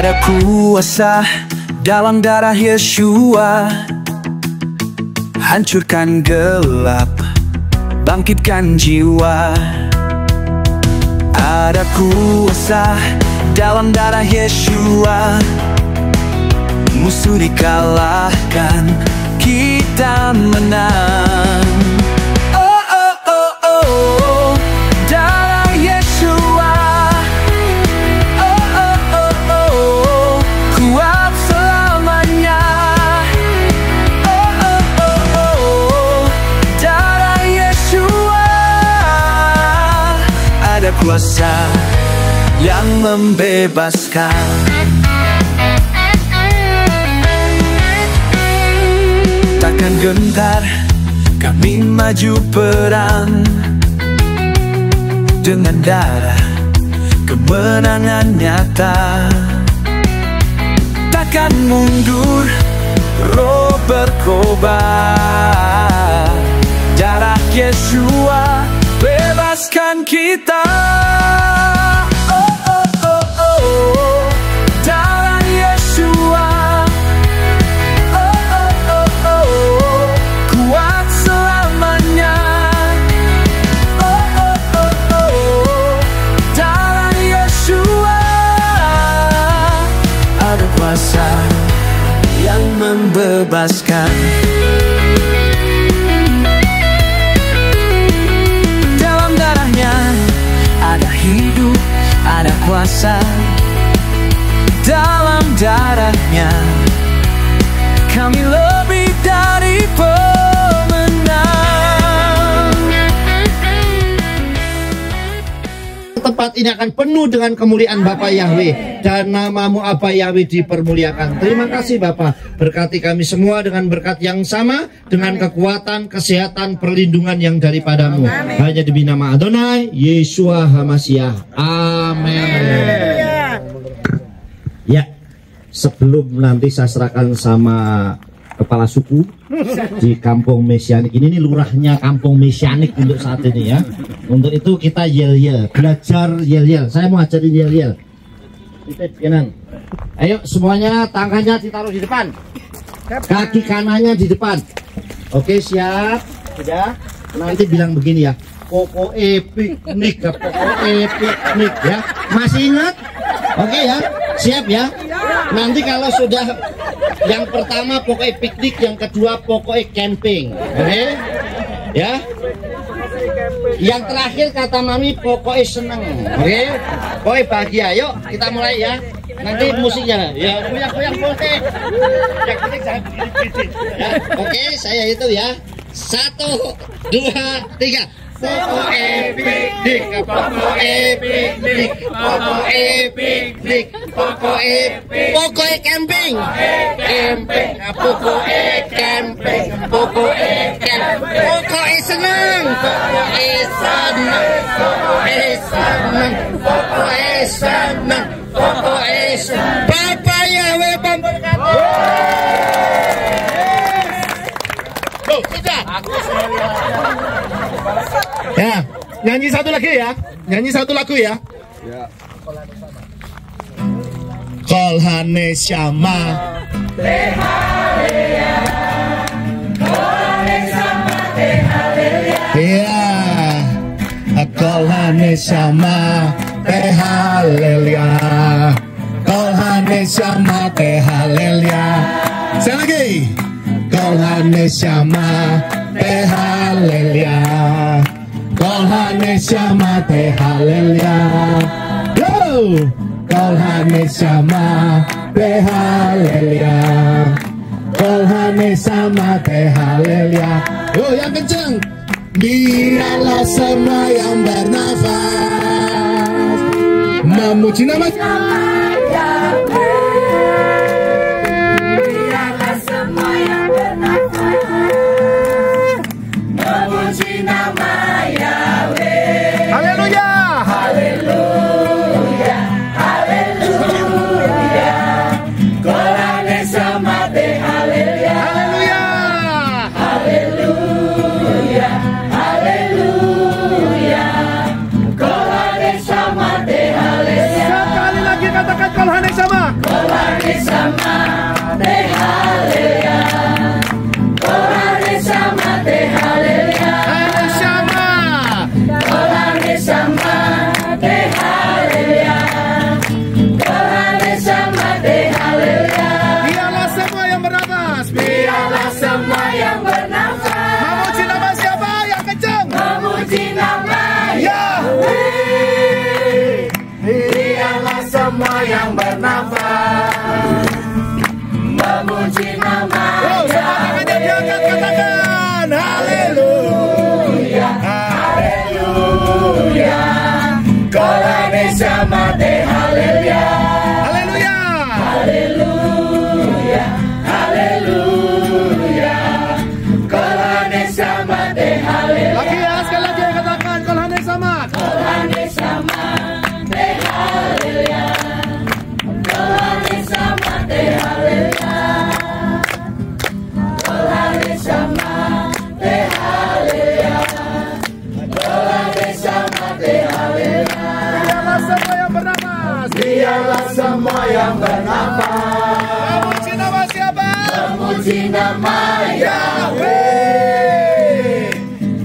Ada kuasa dalam darah Yeshua, hancurkan gelap, bangkitkan jiwa. Ada kuasa dalam darah Yeshua, musuh dikalahkan, kita menang. Oh, oh, oh, oh, darah Yeshua. Oh, oh, oh, oh, kuat selamanya. Oh, oh, oh, oh, darah Yeshua. Ada kuasa yang membebaskan. Takkan gentar kami maju perang, dengan darah kemenangan nyata. Takkan mundur, roh berkobar, darah Yeshua bebaskan kita. Oh, oh, oh, oh, darah Yeshua. Oh, oh, oh, oh, kuat selamanya. Oh, oh, oh, oh, darah Yeshua. Ada kuasa yang membebaskan. Ada hidup, ada kuasa dalam darahnya. Kami lebih dari pemenang. Tempat ini akan penuh dengan kemuliaan Bapa Yahweh, dan namamu apa Yahweh dipermuliakan. Terima kasih Bapa, berkati kami semua dengan berkat yang sama, dengan kekuatan, kesehatan, perlindungan yang daripadamu. Hanya demi nama Adonai Yeshua HaMashiach. Amin. Ya, sebelum nanti saya serahkan sama kepala suku di Kampung Mesianik ini, lurahnya Kampung Mesianik untuk saat ini ya. Untuk itu kita yel-yel, belajar yel-yel. Saya mau ajarin yel-yel. Ayo semuanya, tangannya ditaruh di depan, kaki kanannya di depan. Oke, siap? Sudah? Nanti bilang begini ya, pokoknya piknik, pokoknya piknik ya. Masih ingat? Oke ya, siap ya. Nanti kalau sudah yang pertama pokoknya piknik, yang kedua pokoknya camping. Oke? Ya. Yang terakhir kata mami pokoknya seneng. Oke? Pokoknya bahagia. Yuk kita mulai ya. Nanti musiknya ya, goyang-goyang boleh. Yang penting saya begini-begini. Ya. Oke, saya itu ya. 1, 2, 3. Pokoknya piknik, pokoknya piknik, pokoknya piknik, pokoknya camping, camping, pokoknya camping, pokoknya camping, pokoknya senang, pokoknya senang, pokoknya senang, pokoknya senang, pokoknya senang. Bapa Yahweh memberkati. Loh, sudah. Ya, nyanyi satu lagi ya. Nyanyi satu lagu ya. Ya. Kolhane Syama Tehaleya, Kolhane Syama Tehaleya. Iya. Kolhane Syama Tehaleya, Kolhane Syama Tehaleya. Sekali lagi. Kolhane Syama Tehaleya, Kolhane Syama Tehaleya. Go! Kolhane Syama Tehaleya, Kolhane Syama Tehaleya. Oh, yang kenceng. Biarlah semua yang bernafas memuji nama Yahweh. Biarlah semua yang bernafas memuji nama Yahweh. Haleluya. Haleluya. Haleluya. Kolhane Syama Tehaleya. Haleluya. Haleluya. Haleluya. Kolhane Syama Tehaleya. Sekali lagi katakan Semua yang bernafas memuji nama Yahweh. Katakan haleluya, haleluya. Kolane samate haleluya, haleluya, haleluya, haleluya. Kolane samate haleluya. Lagi ya, sekali lagi katakan kolane samat. Kolane samate haleluya. Kolane samate haleluya. Kolane samate haleluya. Kolane samate haleluya. Biarlah semua yang bernafas. Biarlah semua yang bernafas. Memuji nama siapa? Memuji nama Yahweh.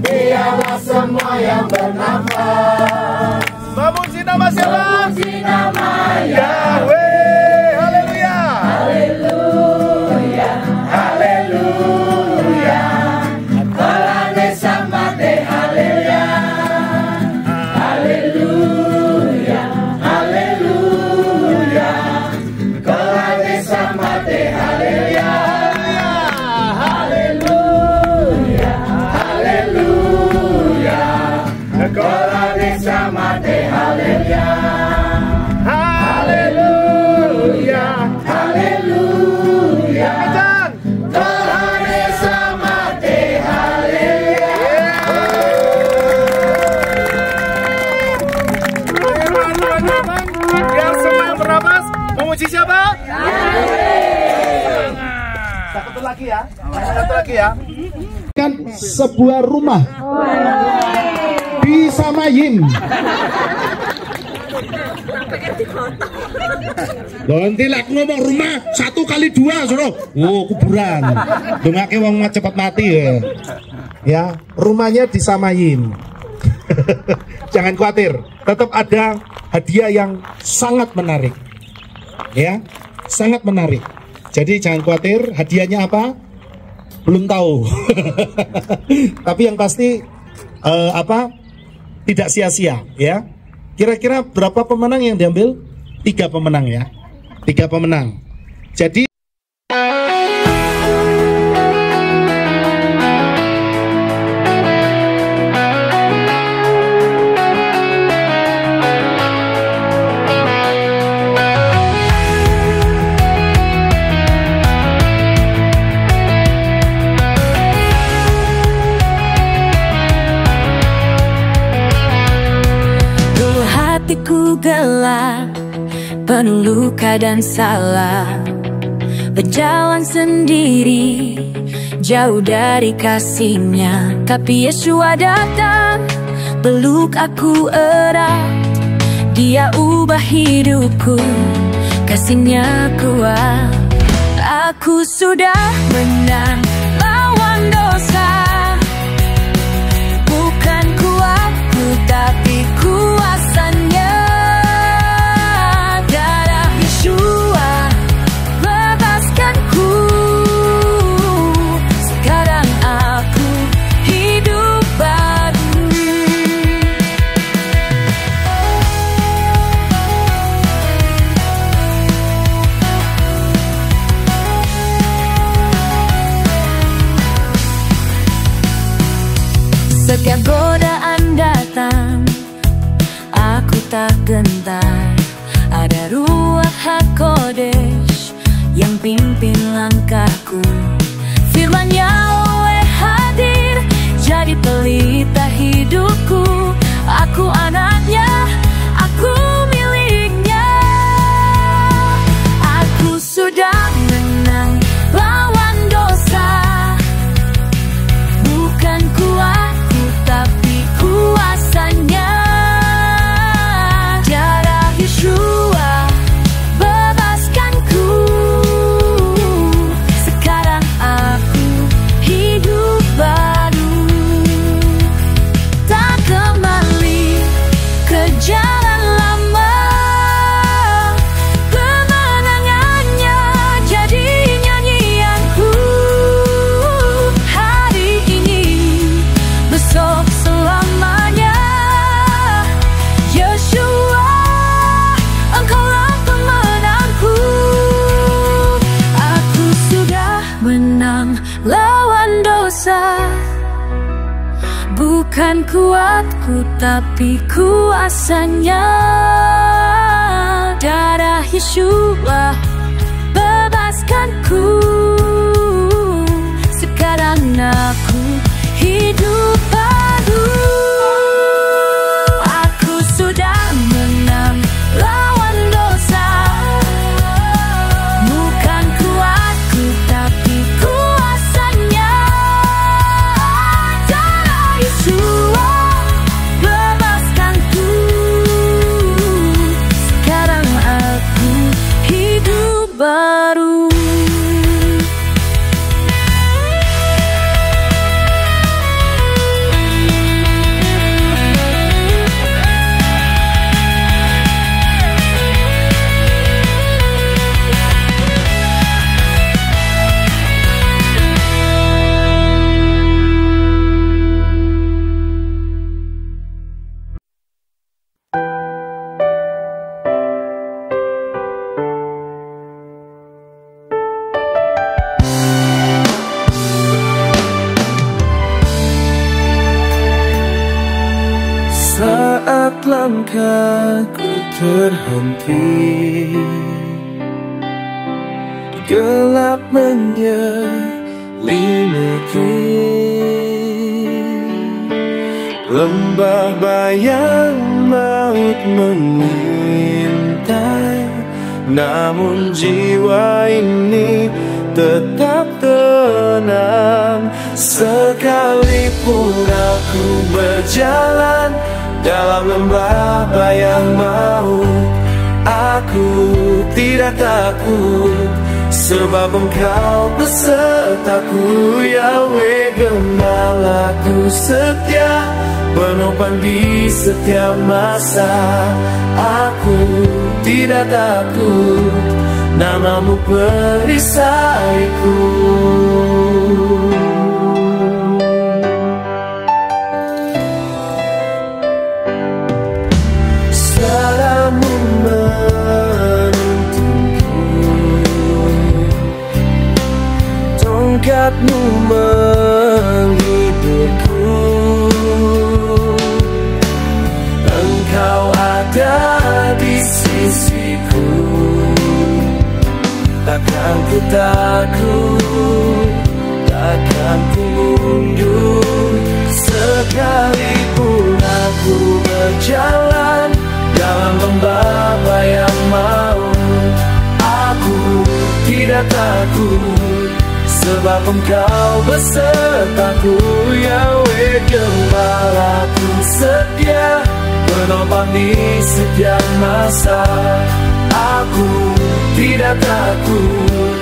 Biarlah semua yang bernafas. Memuji nama siapa? Memuji nama Yahweh. Haleluya. Haleluya. Haleluya. Kolane samate haleluya. Haleluya. Haleluya. Kolane samate haleluya. Haleluya. Haleluya. Kolane samate haleluya. Haleluya. Haleluya. Kolane samate haleluya. Biar semua yang bernafas memuji siapa? Satu lagi ya. Satu lagi ya. Kan sebuah rumah di Samayim. Loh, nanti lah ngomong rumah 1 kali 2 suruh. Oh, kuburan. Dongake wong cepat mati ya. Ya, rumahnya di Samayim. Jangan khawatir, tetap ada hadiah yang sangat menarik. Ya, sangat menarik. Jadi jangan khawatir, hadiahnya apa? Belum tahu. Tapi yang pasti tidak sia-sia ya. Kira-kira berapa pemenang yang diambil? 3 pemenang ya. 3 pemenang. Jadi hatiku gelap, penuh luka dan salah, berjalan sendiri, jauh dari kasihnya. Tapi Yeshua datang, peluk aku erat, Dia ubah hidupku, kasihnya kuat. Aku sudah menang lawan dosa, bukan kuatku tapi kuasanya. Darah Yeshua bebaskanku, sekarang aku hidup baru. Setiap godaan datang, aku tak gentar. Ada Ruach HaKodesh yang pimpin langkahku. Firman Yahweh hadir, jadi pelita hidupku. Aku anaknya, aku miliknya. Aku sudah menang lawan dosa, bukan kuatku tapi kuasanya. Darah Yeshua bebaskanku, Bukan kuatku tapi kuasanya. Darah Yesuslah bebaskanku. Sekarang aku hidup baru. Aku sudah menang lawan dosa. Bukan kuatku tapi kuasanya. Darah Yesus bebaskanku. Sekarang aku hidup baru. Saat langkahku terhenti, gelap menyelimuti, lembah bayang maut mengintai, namun jiwa ini tetap tenang. Sekalipun aku berjalan dalam lembah bayang maut, aku tidak takut, sebab Engkau besertaku. Yahweh gembalaku setia, penopang di setiap masa. Aku tidak takut, namamu perisaiku. Salamu menuntunku, tongkatmu menghiburku. Engkau ada di sisiku, takkan ku takut, takkan ku mundur. Sekalipun aku berjalan dalam lembah bayang maut, aku tidak takut, sebab Engkau besertaku. Yahweh gembalaku setia, penopang di setiap masa. Aku tidak takut,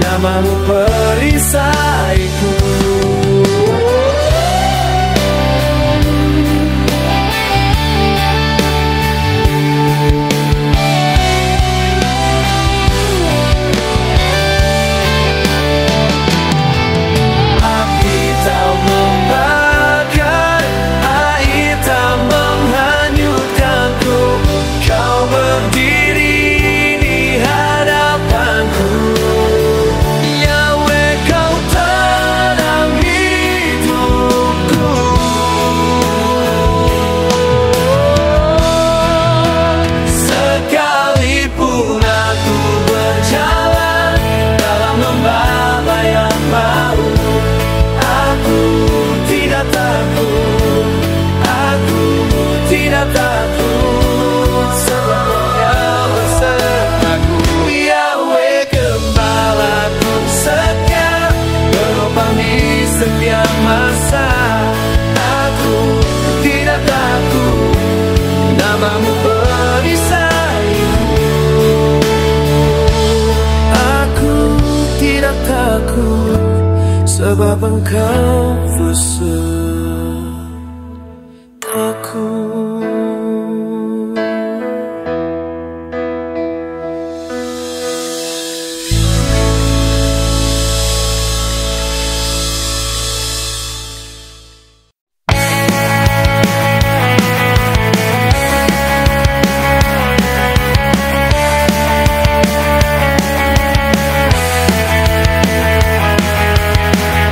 namamu perisaiku. Api tak membakar, air tak menghanyutkanku. Kau berdiri di hadapanku. Yahweh, Kau tenang hidupku. Sekalipun aku berjalan dalam lembah bayang maut, aku tidak takut, aku tidak takut, sebab Engkau besertaku. Yahweh gembalaku setia, penopang di setiap masa. Aku tidak takut, namamu perisaiku. Aku tidak takut, sebab Engkau besertaku.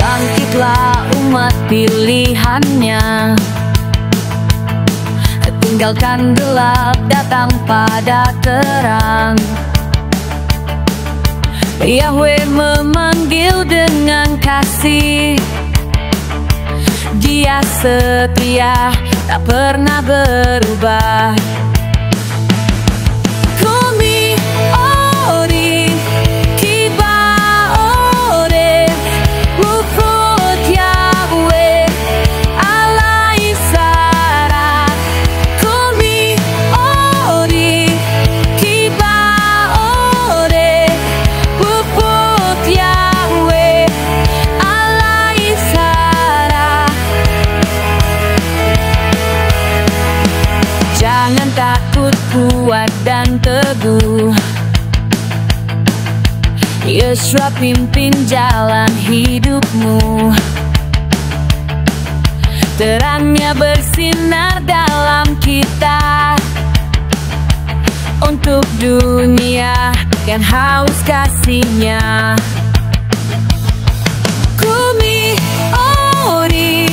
Bangkitlah umat pilihannya, tinggalkan gelap, datang pada terang. Yahweh memanggil dengan kasih. Dia setia, tak pernah berubah. Kumi ori kiba ore Wufut Yahweh Allah Isara. Kumi ori kiba ore Wufut Yahweh Allah Isara. Jangan takut, kuat dan teguh. Yeshua pimpin jalan hidupmu. Terangnya bersinar dalam kita. Untuk dunia yang haus kasihnya. Kumi ori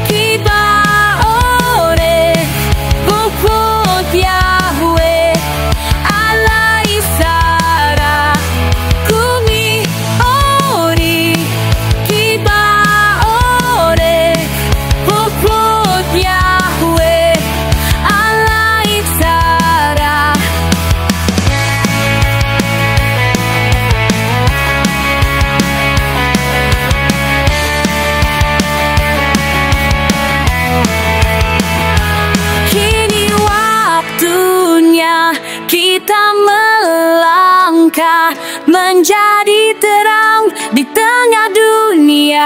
kiba ore Wufut Yahweh Allah Isara. Kumi ori kiba ore Wufut Yahweh Allah Isara. Kini waktunya kita melangkah menjadi terang di tengah dunia.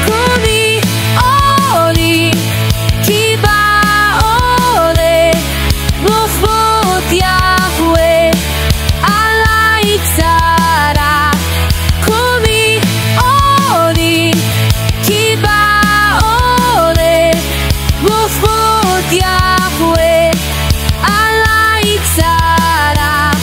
Kumi ori kiba ore Wufut Yahweh Allah Isara. Kumi ori kiba ore Wufut Yahweh Allah Isara.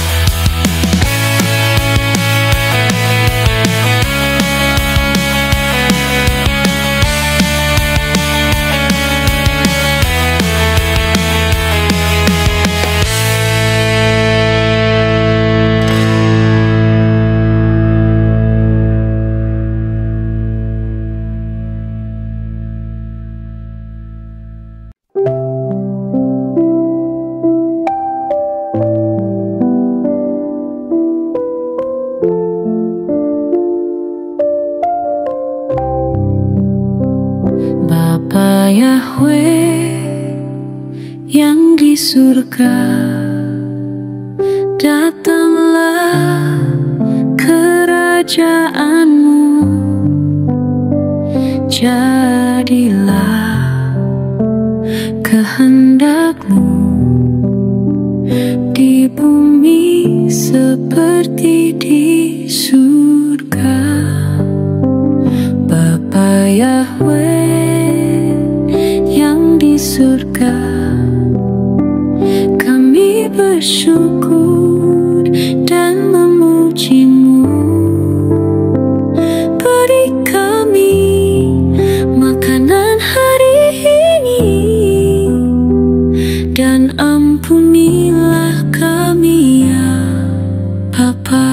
Bapa Yahweh yang di surga, datanglah kerajaanmu, jadilah kehendakmu di bumi seperti di surga. Bapa Yahweh yang di surga, kami bersyukur dan memuji-Mu. Beri kami makanan hari ini, dan ampunilah kami ya Bapa.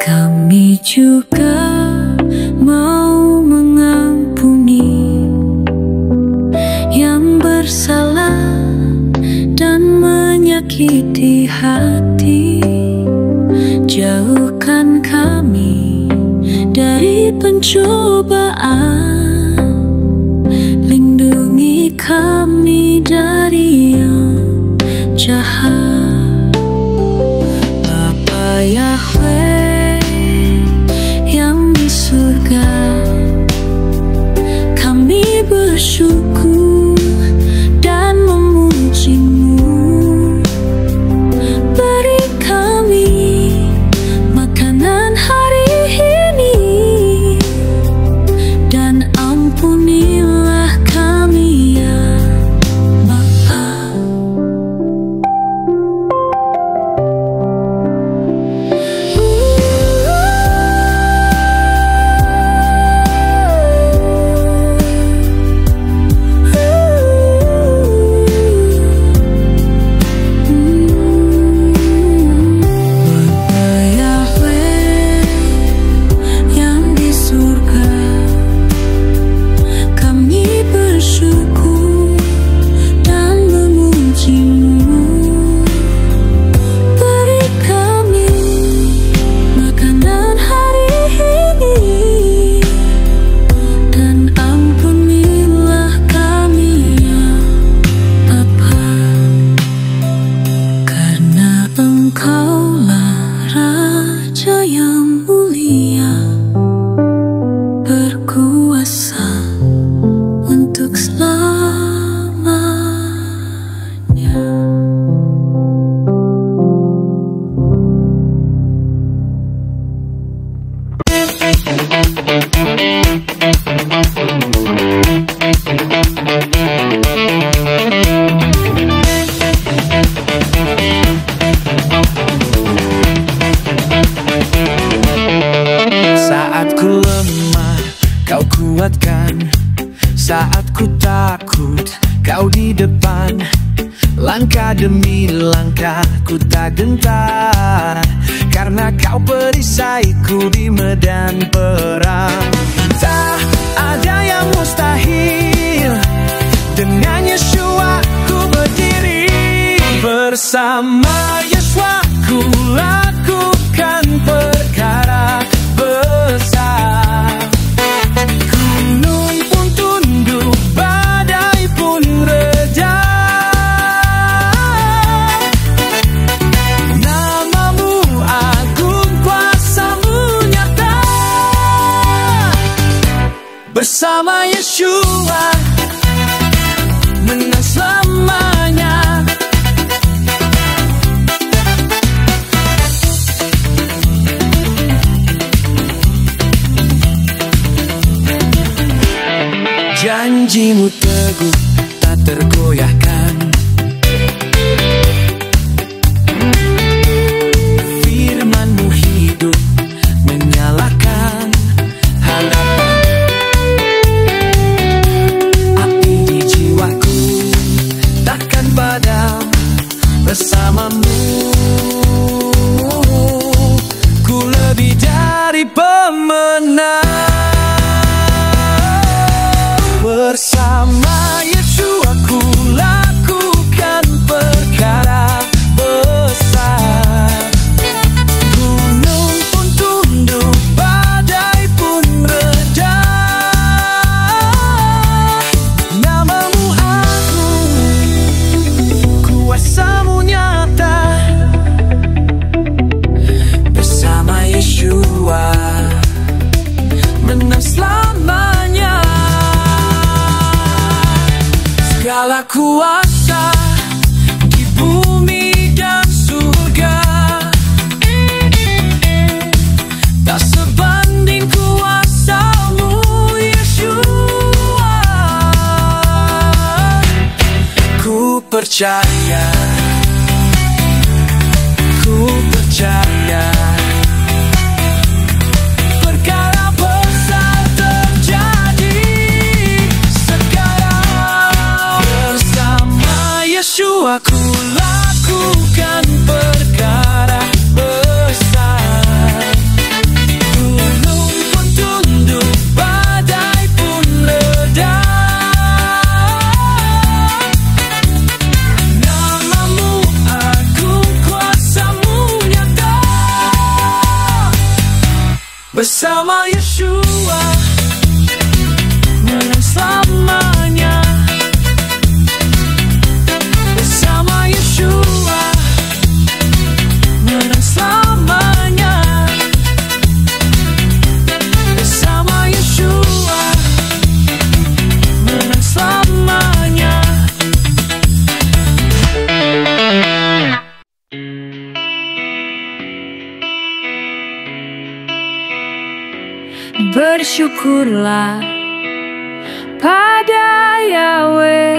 Kami juga mau mengampuni yang bersalah dan menyakiti hati. Jauhkan kami dari pencobaan, lindungi kami dari yang jahat. Bapa Yahweh yang di surga, kami bersyukur dan memuji Raja yang mulia, berkuasa untuk selamanya. Saat ku lemah, kau kuatkan. Saat ku takut, kau di depan. Langkah demi langkah ku tak gentar, karena kau perisaiku di medan perang. Tak ada yang mustahil, dengan Yeshua ku berdiri. Bersama Yeshua ku lakukan perkara besar. Gunung pun tunduk, badai pun reda. Namamu agung, kuasamu nyata. Bersama Yeshua menang selamanya. Janjimu teguh, tak tergoyahkan. Firmanmu hidup, menyalakan harapan. Api di jiwaku takkan padam bersamamu. Ku lebih dari pemenang. Bersama Yeshua ku lakukan perkara besar. Gunung pun tunduk, badai pun reda. Namamu agung, kuasamu nyata. Bersama Yeshua menang selamanya. Segala kuasa di bumi dan surga tak sebanding kuasamu, Yeshua. Ku percaya, ku percaya. Perkara besar terjadi sekarang. Bersama Yeshua ku lakukan perkara besar. Gunung pun tunduk, badai pun reda. Namamu agung, kuasamu nyata. Bersama Yeshua menang selamanya. Bersama Yeshua menang selamanya. Bersama Yeshua menang selamanya. Bersyukurlah pada Yahweh,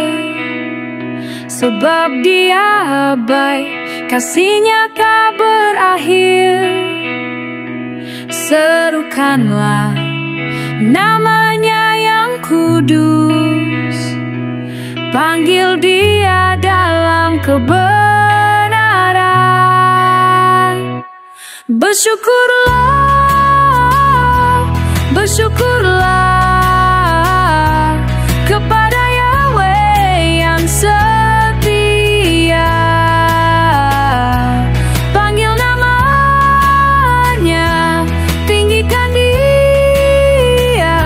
sebab Dia baik, kasih-Nya tak berakhir. Serukanlah nama-Nya yang kudus, panggil Dia dalam kebenaran. Bersyukurlah, bersyukurlah kepada Yahweh yang setia. Panggil nama-Nya, tinggikan Dia,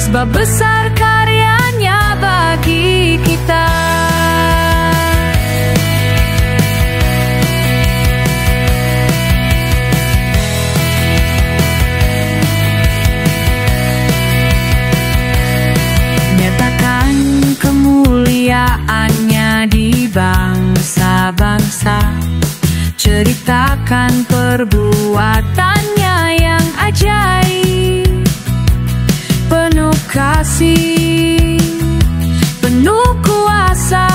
sebab besar karya-Nya bagi kita. bisa ceritakan perbuatannya yang ajaib. Penuh kasih, penuh kuasa,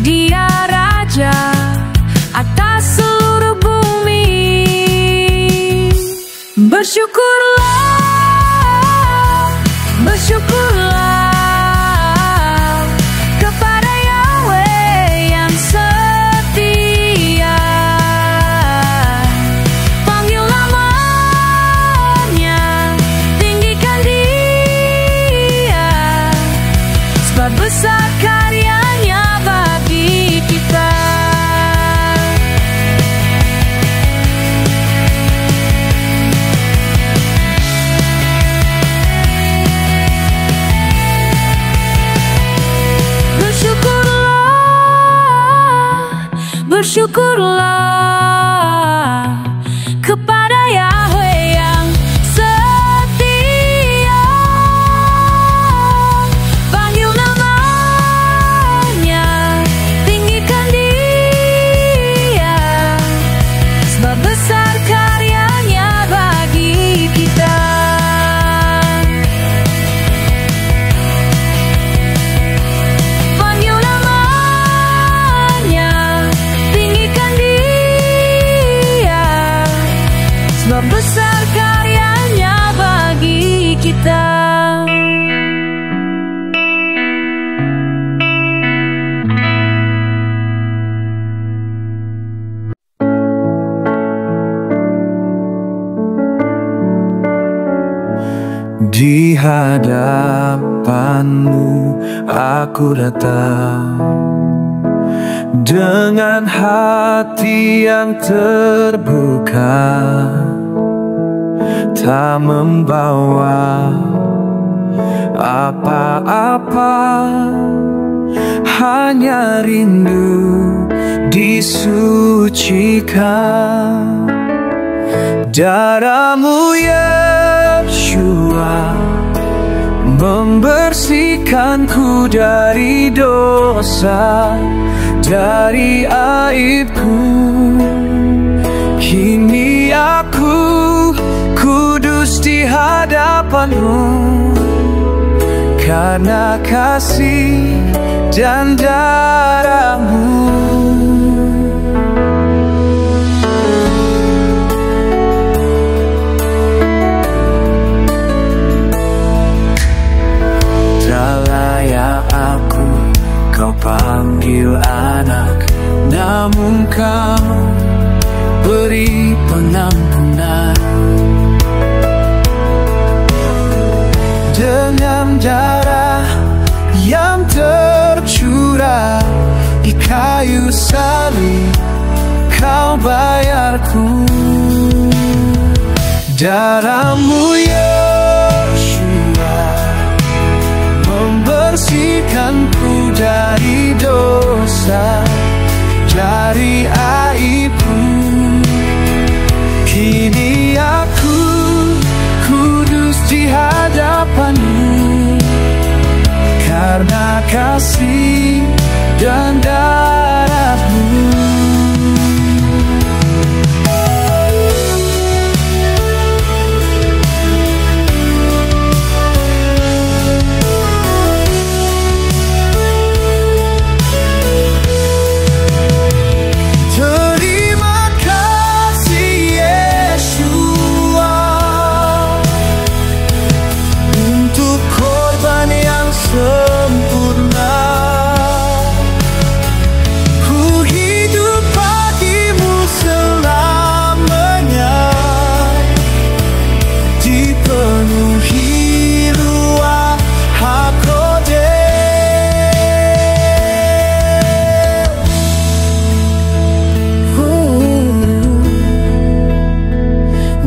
Dia Raja atas seluruh bumi. Bersyukurlah, bersyukurlah kepada Yahweh yang setia. Panggil namanya, tinggikan Dia, sebab besar karyanya bagi kita. Bersyukurlah kepada Yahweh yang setia. Panggil namanya, tinggikan Dia, sebab besar karyanya bagi kita. Panggil namanya, tinggikan Dia, sebab besar karyanya bagi kita. Di hadapanmu aku datang dengan hati yang terbuka, tak membawa apa-apa, hanya rindu disucikan. Darahmu Yeshua membersihkanku dari dosa, dari aibku. Kini aku kudus di hadapanmu, karena kasih dan darahmu. Kau panggil anak, namun kau beri pengampunan. Dengan darah yang tercurah di kayu salib, kau bayarku. Darahmu Yeshua membersihkanku dari dosa, dari aibku. Kini aku kudus di hadapanmu, karena kasih dan darahmu.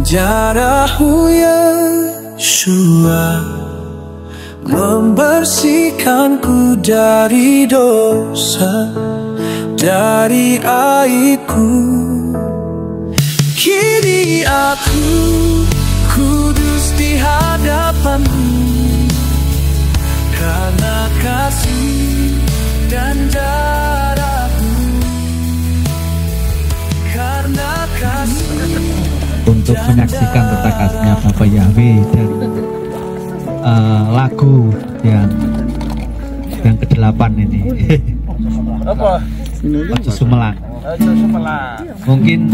Darahmu Yeshua membersihkanku dari dosa, dari aibku. Kini aku kudus di hadapanmu, karena kasih dan darahmu. untuk menyaksikan tentang kasihnya Bapak Yahweh dari lagu yang ke-8 ini. Apa? Ojo Sumelang. Ojo Sumelang. Mungkin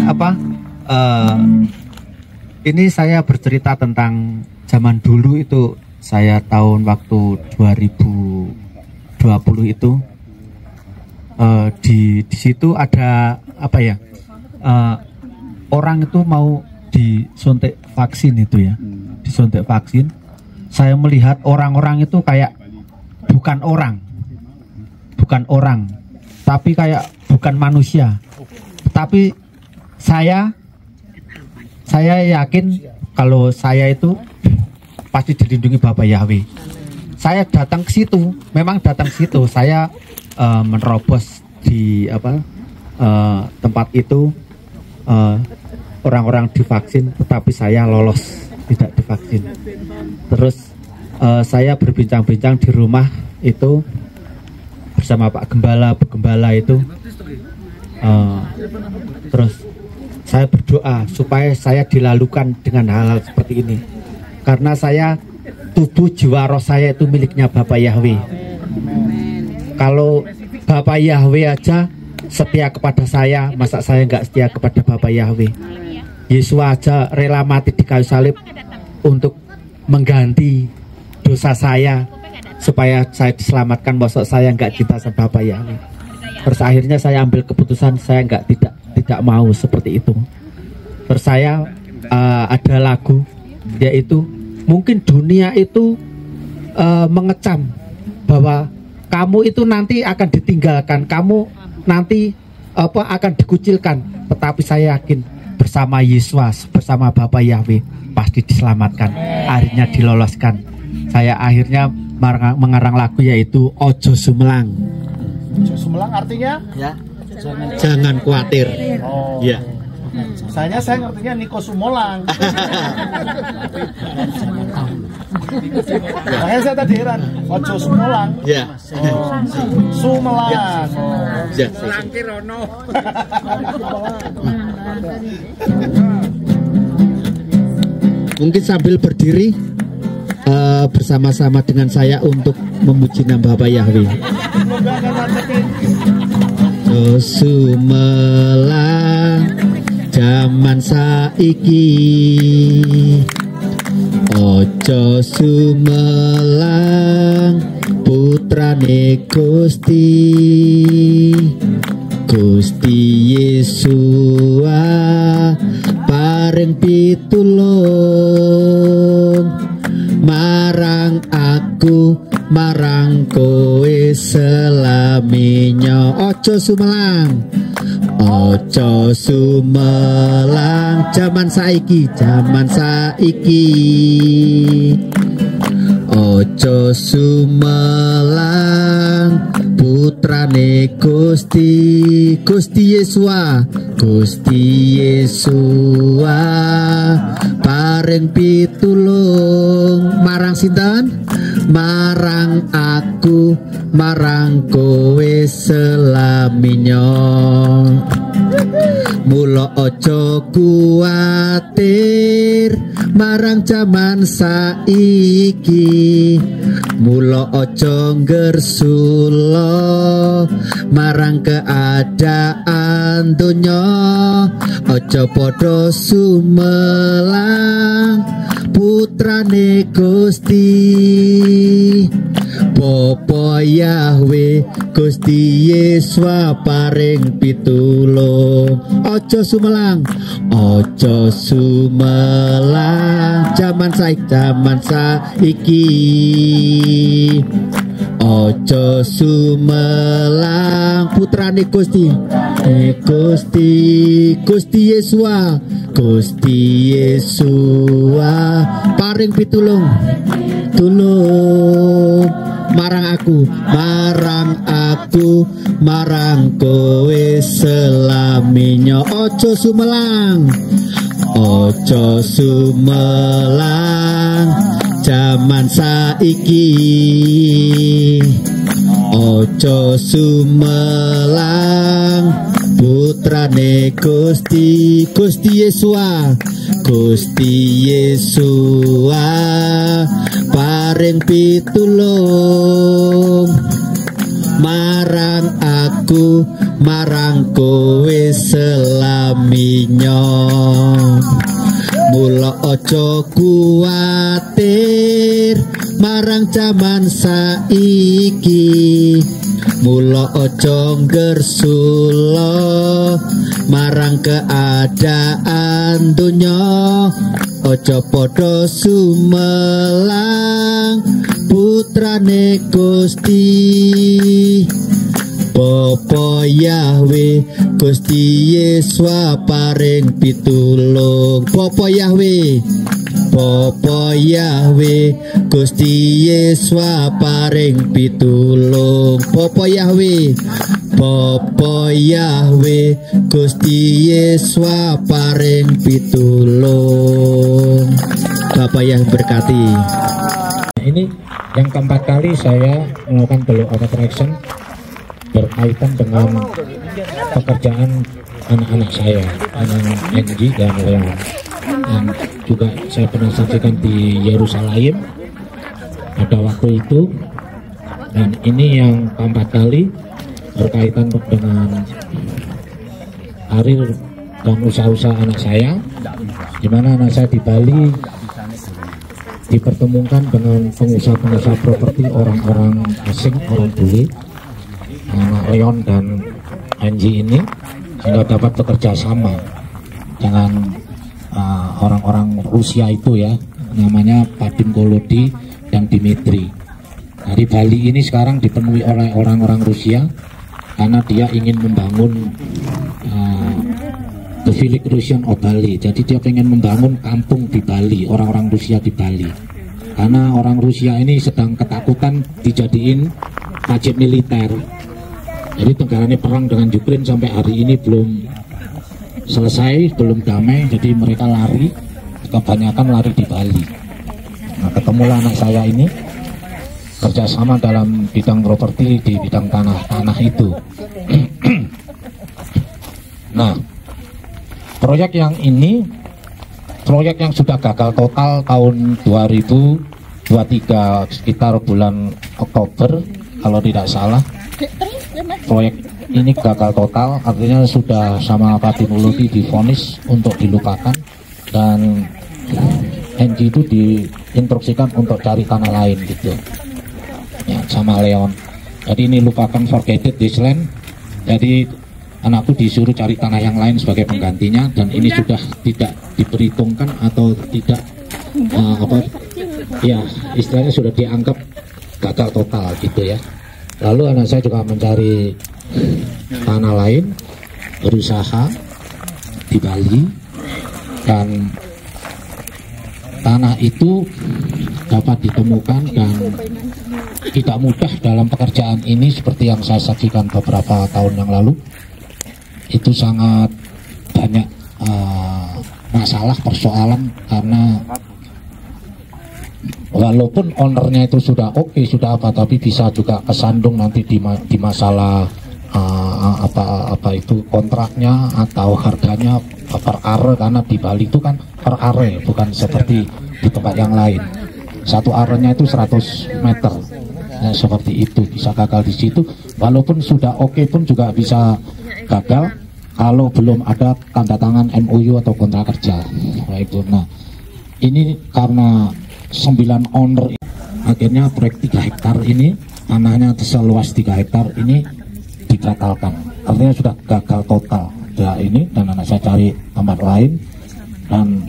ini saya bercerita tentang zaman dulu itu, saya tahun waktu 2020 itu di situ ada apa ya, orang itu mau disuntik vaksin itu ya, disuntik vaksin. Saya melihat orang-orang itu kayak bukan orang, tapi kayak bukan manusia. Tapi saya yakin kalau saya itu pasti dilindungi Bapak Yahweh. Saya datang ke situ, memang datang ke situ. Saya menerobos di tempat itu, orang-orang divaksin, tetapi saya lolos tidak divaksin. Terus saya berbincang-bincang di rumah itu bersama Pak Gembala itu. Terus saya berdoa supaya saya dilalukan dengan hal-hal seperti ini, karena saya tubuh jiwa roh saya itu miliknya Bapak Yahweh. Kalau Bapak Yahweh aja setia kepada saya, masa saya nggak setia kepada Bapak Yahweh? Yesus aja rela mati di kayu salib untuk mengganti dosa saya supaya saya diselamatkan, masa saya nggak cinta sama Bapak Yahweh? Terus akhirnya saya ambil keputusan, saya tidak mau seperti itu. Terus saya ada lagu, yaitu mungkin dunia itu mengecam bahwa kamu itu nanti akan ditinggalkan, kamu nanti akan dikucilkan, tetapi saya yakin bersama Yesus, bersama Bapak Yahweh pasti diselamatkan, akhirnya diloloskan. Saya akhirnya mengarang lagu yaitu Ojo Sumelang. Ojo Sumelang artinya? Ya. Jangan khawatir. Oh. Ya. Saya ngertinya Niko Sumolang. Makanya saya tadi heran, Ojo Sumelang. Ya. Oh. Sumelang. Ya. Mungkin sambil berdiri bersama-sama dengan saya untuk memuji nama Bapak Yahweh. Ojo Sumelang jaman saiki, Ojo Sumelang putrane Gusti, Gusti Yesus paring pitulung marang aku, marang kowe selaminya. Ojo Sumelang, Ojo Sumelang jaman saiki, jaman saiki, Ojo Sumelang putrane Gusti, Gusti Yesus, Gusti Yesus paring pitulung marang sinten? Marang aku, marang kowe selaminya. Mula ojo kuwatir marang jaman saiki, mula ojo ngersula marang keadaan donya. Ojo padha sumelang putrane Gusti, Bapa Yahweh Gusti Yesus paring pitulung. Ojo Sumelang, Ojo Sumelang jaman saiki, Ojo Sumelang putrane Gusti, Gusti Yesus, Gusti Yesus paring pitulung, tulung marang aku, marang kowe selaminya. Ojo Sumelang, Ojo Sumelang jaman saiki, Ojo Sumelang putrane Gusti Yesua, Gusti Yesua paring pitulung marang aku, marang kowe selaminyo. Mula ojo kuwatir marang jaman saiki, mula ojo ngersula marang keadaan dunya. Ojo podo sumelang putrane Gusti, Bapa Yahweh Gusti Yesua paring pitulung. Bapa Yahweh, Bapa Yahweh Gusti Yesua paring pitulung. Bapa Yahweh, Bapa Yahweh Gusti Yesua paring pitulung. Bapak yang berkati. Ini yang keempat kali saya melakukan the law of attraction berkaitan dengan pekerjaan anak-anak saya, anak Angie dan Leon, yang juga saya pernah saksikan di Yerusalem pada waktu itu. Dan ini yang keempat kali berkaitan dengan karir dan usaha-usaha anak saya, di mana anak saya di Bali dipertemukan dengan pengusaha-pengusaha properti, orang-orang asing, orang bule, anak Leon dan Angie ini, sehingga dapat bekerja sama dengan orang-orang Rusia itu ya, namanya Vadim Kolodi dan Dimitri. Dari Bali ini sekarang dipenuhi oleh orang-orang Rusia karena dia ingin membangun The Village Russian of Bali. Jadi dia ingin membangun kampung di Bali, orang-orang Rusia di Bali. Karena orang Rusia ini sedang ketakutan dijadiin wajib militer. Jadi negaranya perang dengan Ukraine sampai hari ini belum selesai, belum damai. Jadi mereka lari, kebanyakan lari di Bali. Nah, ketemulah anak saya ini kerjasama dalam bidang properti, di bidang tanah itu. Nah, proyek yang ini, proyek yang sudah gagal total tahun 2023 sekitar bulan Oktober kalau tidak salah. Proyek ini gagal total, artinya sudah sama Vadim Kolodi divonis untuk dilupakan, dan Angie itu diinstruksikan untuk cari tanah lain gitu ya, sama Leon. Jadi ini lupakan, forget it, this land. Jadi anakku disuruh cari tanah yang lain sebagai penggantinya, dan ini sudah tidak diperhitungkan atau tidak ya istilahnya sudah dianggap gagal total gitu ya. Lalu anak saya juga mencari tanah lain, berusaha di Bali, dan tanah itu dapat ditemukan dan tidak mudah dalam pekerjaan ini seperti yang saya saksikan beberapa tahun yang lalu. Itu sangat banyak masalah, persoalan, karena walaupun ownernya itu sudah oke, sudah apa, tapi bisa juga kesandung nanti di masalah apa itu kontraknya atau harganya per are, karena di Bali itu kan per are, bukan seperti di tempat yang lain. Satu arenya itu 100 meter, ya, seperti itu, bisa gagal di situ. Walaupun sudah oke pun juga bisa gagal kalau belum ada tanda tangan MOU atau kontrak kerja. Nah, itu. Nah, ini karena 9 owner, akhirnya proyek 3 hektar ini, tanahnya seluas 3 hektar ini dibatalkan. Artinya sudah gagal total ya ini, dan anak saya cari tempat lain, dan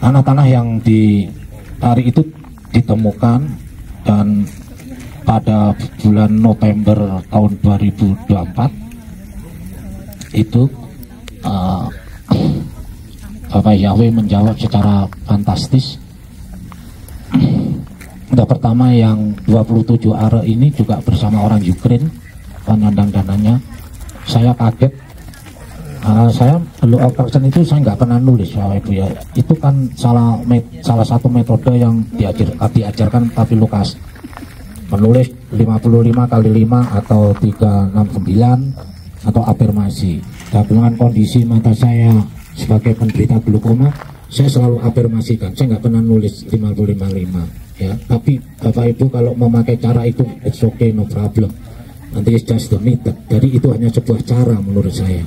tanah-tanah yang dicari itu ditemukan, dan pada bulan November tahun 2024 itu Bapak Yahweh menjawab secara fantastis. Yang pertama, yang 27 are ini juga bersama orang Ukraine, penyandang dananya. Saya kaget, saya law of attraction itu saya nggak pernah nulis ya Ibu ya. Itu kan salah satu metode yang diajarkan Papi Lukas, menulis 55 kali 5 atau 369 atau afirmasi. Dan dengan kondisi mata saya sebagai penderita glaukoma, saya selalu afirmasikan. Saya nggak pernah nulis 55 ya. Tapi Bapak Ibu kalau memakai cara itu, it's okay, no problem. Nanti it's just the method. Jadi itu hanya sebuah cara menurut saya.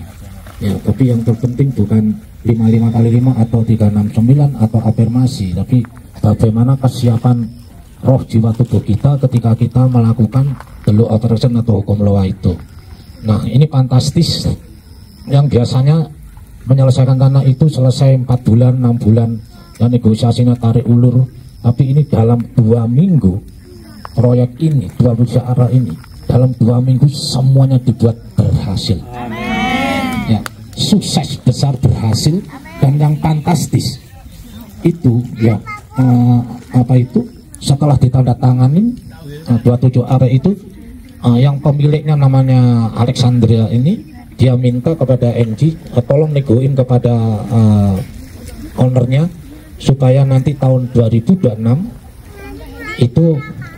Ya, tapi yang terpenting bukan 55 kali 5 atau 369 atau afirmasi, tapi bagaimana kesiapan roh jiwa tubuh kita ketika kita melakukan the law of attraction atau hukum law itu. Nah, ini fantastis. Yang biasanya menyelesaikan tanah itu selesai 4 bulan, 6 bulan, dan negosiasinya tarik ulur. Tapi ini dalam 2 minggu, proyek ini, 2 usaha ini, dalam 2 minggu semuanya dibuat berhasil. Ya, sukses besar berhasil. Dan yang fantastis itu ya apa itu setelah ditandatanganin 27 area itu yang pemiliknya namanya Alexandria ini, dia minta kepada NG tolong negoin kepada ownernya supaya nanti tahun 2026 itu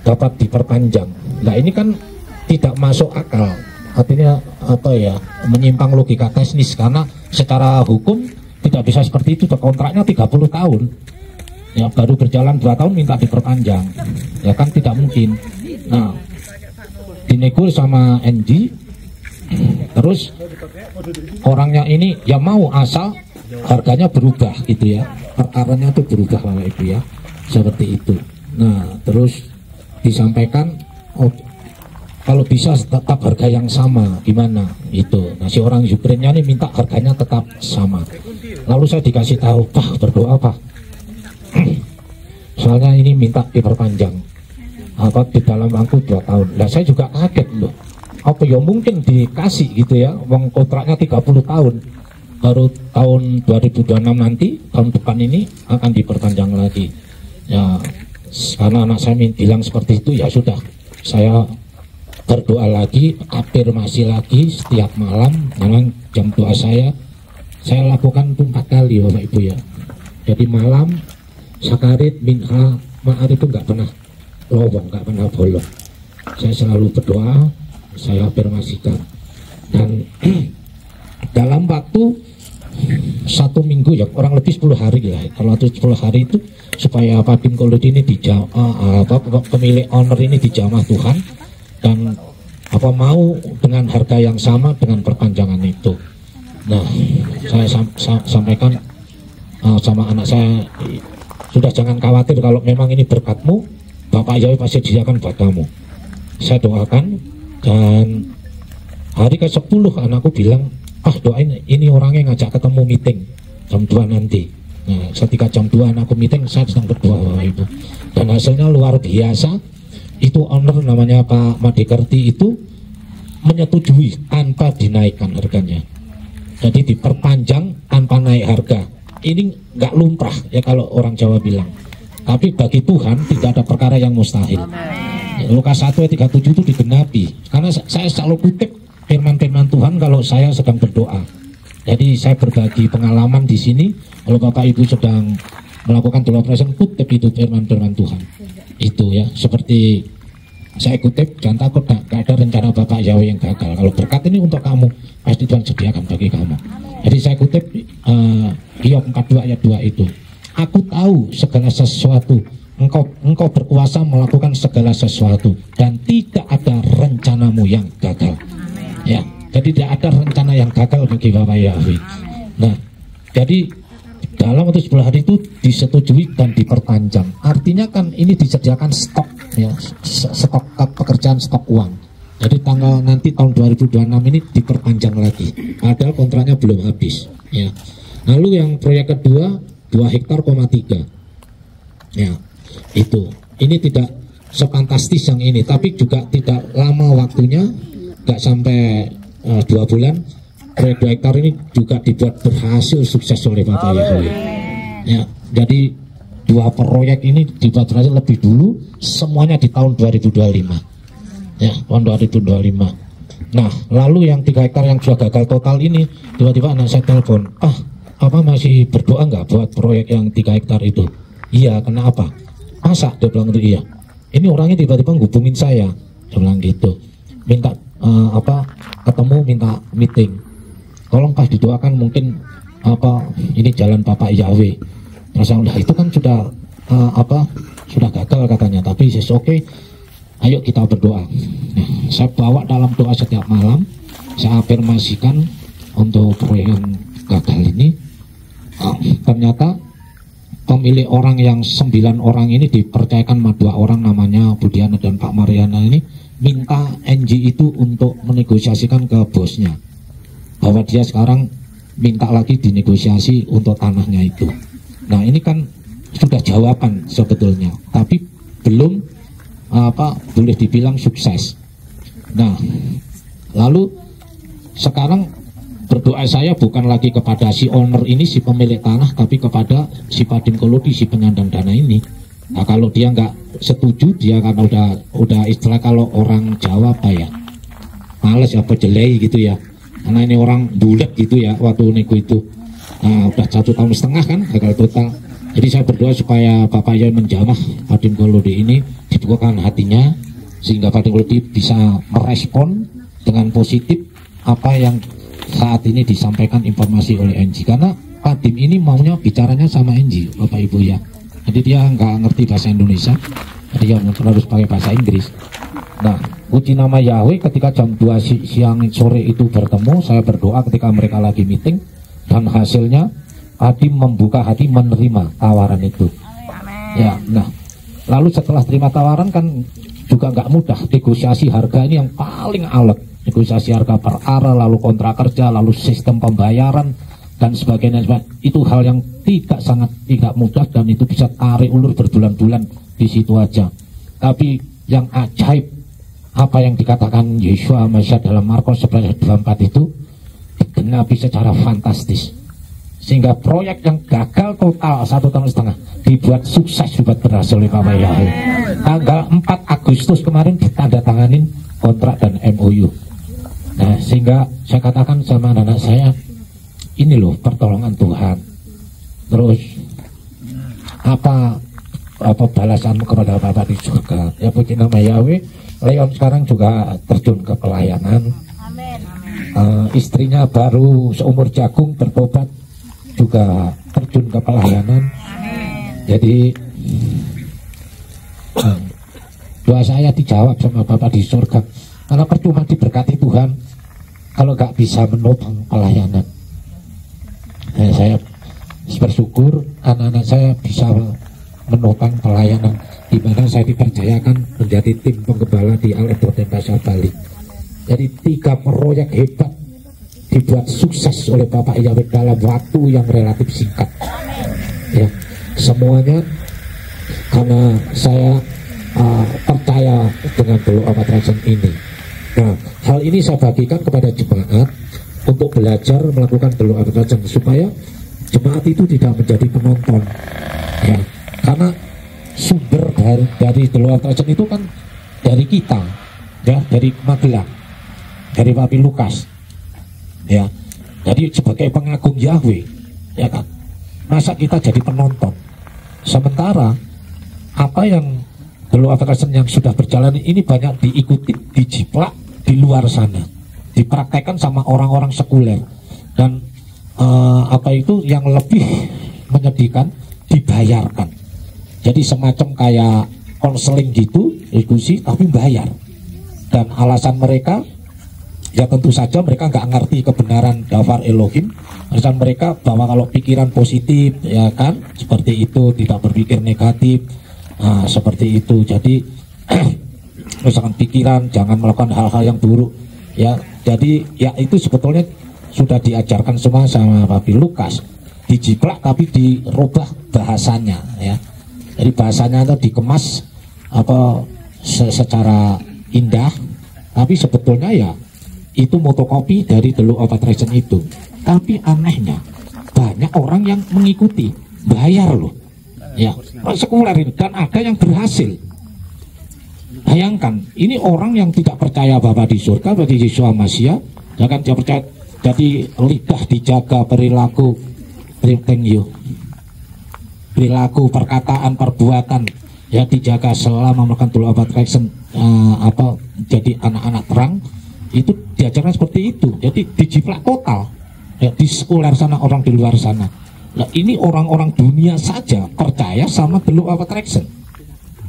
dapat diperpanjang. Nah ini kan tidak masuk akal, artinya apa ya, menyimpang logika teknis, karena secara hukum tidak bisa seperti itu. Kontraknya 30 tahun ya, baru berjalan 2 tahun minta diperpanjang, ya kan tidak mungkin. Nah dinego sama NG, terus orangnya ini ya mau, asal harganya berubah gitu ya, perkaranya tuh berubah Bapak Ibu ya, seperti itu. Nah terus disampaikan, oh kalau bisa tetap harga yang sama gimana itu. Nah si orang Ukraina ini minta harganya tetap sama. Lalu saya dikasih tahu, Pak berdoa Pak, soalnya ini minta diperpanjang apa di dalam waktu 2 tahun. Nah saya juga kaget loh, apa ya mungkin dikasih gitu ya, uang kontraknya 30 tahun, baru tahun 2026 nanti, tahun depan ini akan diperpanjang lagi ya. Karena anak saya bilang seperti itu, ya sudah, saya berdoa lagi, afirmasi lagi setiap malam. Memang jam doa saya lakukan itu 4 kali Bapak Ibu ya. Jadi malam, sakarit, minha, ma'arif itu nggak pernah lowong, nggak pernah bolong. Saya selalu berdoa, saya afirmasikan. Dan dalam waktu 1 minggu ya, kurang lebih 10 hari lah. Kalau 10 hari itu supaya Padim Kolodi ini pemilik owner ini dijamah Tuhan, dan apa mau dengan harga yang sama dengan perpanjangan itu. Nah saya sampaikan sama anak saya, sudah jangan khawatir, kalau memang ini berkatmu, Bapak Yahweh pasti disediakan buat kamu. Saya doakan, dan hari ke-10 anakku bilang, doain ini orangnya ngajak ketemu meeting jam 2 nanti. Nah ketika jam 2 anakku meeting, saya sedang berdoa Bapak Ibu, dan hasilnya luar biasa. Itu owner namanya Pak Madekerti itu menyetujui tanpa dinaikkan harganya. Jadi diperpanjang tanpa naik harga. Ini nggak lumrah ya kalau orang Jawa bilang. Tapi bagi Tuhan tidak ada perkara yang mustahil. Lukas 1 ayat 37 itu digenapi. Karena saya selalu kutip firman-firman Tuhan kalau saya sedang berdoa. Jadi saya berbagi pengalaman di sini. Kalau Bapak Ibu sedang melakukan doa present, kutip itu firman-firman Tuhan. Itu ya, seperti saya kutip, jangan takut, gak ada rencana Bapak Yahweh yang gagal. Kalau berkat ini untuk kamu, pasti Tuhan sediakan bagi kamu. Jadi saya kutip Hiob 42 ayat 2 itu, aku tahu segala sesuatu, engkau berkuasa melakukan segala sesuatu, dan tidak ada rencanamu yang gagal. Ya, jadi tidak ada rencana yang gagal bagi Bapak Yahweh. Nah, jadi dalam waktu 10 hari itu disetujui dan diperpanjang. Artinya kan ini disediakan stok ya, stok pekerjaan, stok uang. Jadi tanggal nanti tahun 2026 ini diperpanjang lagi. Padahal kontraknya belum habis ya. Lalu yang proyek kedua 2 hektar, 3. Ya, itu. Ini tidak sefantastis yang ini, tapi juga tidak lama waktunya, nggak sampai 2 bulan. Proyek 2 hektar ini juga dibuat berhasil sukses oleh Bapak Yahweh. Ya, jadi 2 proyek ini dibuat berhasil lebih dulu, semuanya di tahun 2025. Ya, tahun 2025. Nah, lalu yang 3 hektar yang sudah gagal total ini, tiba-tiba anak saya telepon, apa masih berdoa nggak buat proyek yang 3 hektar itu? Iya, kenapa? Masa? Dia bilang itu iya. Ini orangnya tiba-tiba ngubungin saya, dia bilang gitu. Minta ketemu minta meeting, tolong Pak didoakan mungkin ini jalan Bapak Yahweh. Terus udah itu kan sudah sudah gagal katanya, tapi oke, ayo kita berdoa. Nah, saya bawa dalam doa setiap malam, saya afirmasikan untuk proyek yang gagal ini. Ternyata pemilih orang yang 9 orang ini dipercayakan sama 2 orang namanya Budiana dan Pak Mariana ini minta NG itu untuk menegosiasikan ke bosnya bahwa dia sekarang minta lagi dinegosiasi untuk tanahnya itu. Nah ini kan sudah jawaban sebetulnya, tapi belum boleh dibilang sukses. Nah lalu sekarang berdoa saya bukan lagi kepada si owner ini, si pemilik tanah, tapi kepada si Padim Kolodi, si penyandang dana ini. Nah kalau dia nggak setuju, dia karena udah istilah kalau orang Jawa apa ya, males apa jelei gitu ya, karena ini orang bulat gitu ya waktu nego itu. Nah udah 1,5 tahun kan gagal total. Jadi saya berdoa supaya Bapak Yahweh menjamah Padim Kolodi ini, dibukakan hatinya sehingga Padim Kolodi bisa merespon dengan positif apa yang saat ini disampaikan informasi oleh NG, karena Padim ini maunya bicaranya sama NG Bapak Ibu ya. Jadi dia nggak ngerti bahasa Indonesia, jadi dia harus pakai bahasa Inggris. Nah puji nama Yahweh, ketika jam 2 siang sore itu bertemu, saya berdoa ketika mereka lagi meeting, dan hasilnya Padim membuka hati menerima tawaran itu. Ya, nah lalu setelah terima tawaran kan juga nggak mudah, negosiasi harga ini yang paling alot. Negosiasi harga per ara, lalu kontrak kerja, lalu sistem pembayaran dan sebagainya. Itu hal yang sangat tidak mudah, dan itu bisa tarik ulur berbulan-bulan di situ aja. Tapi yang ajaib apa yang dikatakan Yeshua Masya dalam Markus 11:24 itu digenapi secara fantastis, sehingga proyek yang gagal total 1,5 tahun dibuat sukses, dibuat berhasil oleh Bapak Yahweh. Tanggal 4 Agustus kemarin ditandatanganin kontrak dan MOU. Nah sehingga saya katakan sama anak saya, ini loh pertolongan Tuhan. Terus apa balasanmu kepada Bapak di surga? Ya puji nama Yahweh, Leon sekarang juga terjun ke pelayanan. Istrinya baru seumur jagung bertobat, juga terjun ke pelayanan. Jadi doa saya dijawab sama Bapak di surga, karena percuma diberkati Tuhan kalau nggak bisa menopang pelayanan. Nah, saya bersyukur anak-anak saya bisa menopang pelayanan, di mana saya dipercayakan menjadi tim penggembala di Al-Edoten Pasar Bali. Jadi 3 proyek hebat dibuat sukses oleh Bapak Yahweh dalam waktu yang relatif singkat. Ya, semuanya karena saya percaya dengan Below of Attraction ini. Nah, hal ini saya bagikan kepada jemaat untuk belajar melakukan Below of Attraction supaya jemaat itu tidak menjadi penonton. Ya, karena sumber dari Below of Attraction itu kan dari kita, ya, dari Magelang, dari Papi Lukas. Ya, jadi sebagai pengagum Yahweh, ya kan, masa kita jadi penonton, sementara apa yang Below of Attraction yang sudah berjalan ini banyak diikuti, dijiplak di luar sana, dipraktekkan sama orang-orang sekuler, dan yang lebih menyedihkan dibayarkan. Jadi semacam kayak konseling gitu, diskusi tapi bayar, dan alasan mereka ya tentu saja mereka nggak ngerti kebenaran Dafar Elohim. Alasan mereka bahwa kalau pikiran positif, ya kan, seperti itu, tidak berpikir negatif, seperti itu. Jadi misalkan pikiran, jangan melakukan hal-hal yang buruk, ya. Jadi ya itu sebetulnya sudah diajarkan semua sama Papi Lukas, dijiplak tapi dirubah bahasanya, ya. Jadi bahasanya itu dikemas secara indah, tapi sebetulnya ya itu motokopi dari The Law of Attraction itu. Tapi anehnya banyak orang yang mengikuti, bayar loh, ya, sekuler ini, dan ada yang berhasil. Bayangkan, ini orang yang tidak percaya Bapa di surga, berarti Yeshua Masya, ya kan, dia percaya. Jadi lidah dijaga, perilaku, perilaku, perkataan, perbuatan ya dijaga selama melakukan The Law of Attraction, jadi anak-anak terang. itu diajarkan seperti itu. Jadi dijiplak total ya, di sekuler sana, orang di luar sana. Nah ini orang-orang dunia saja percaya sama the law of attraction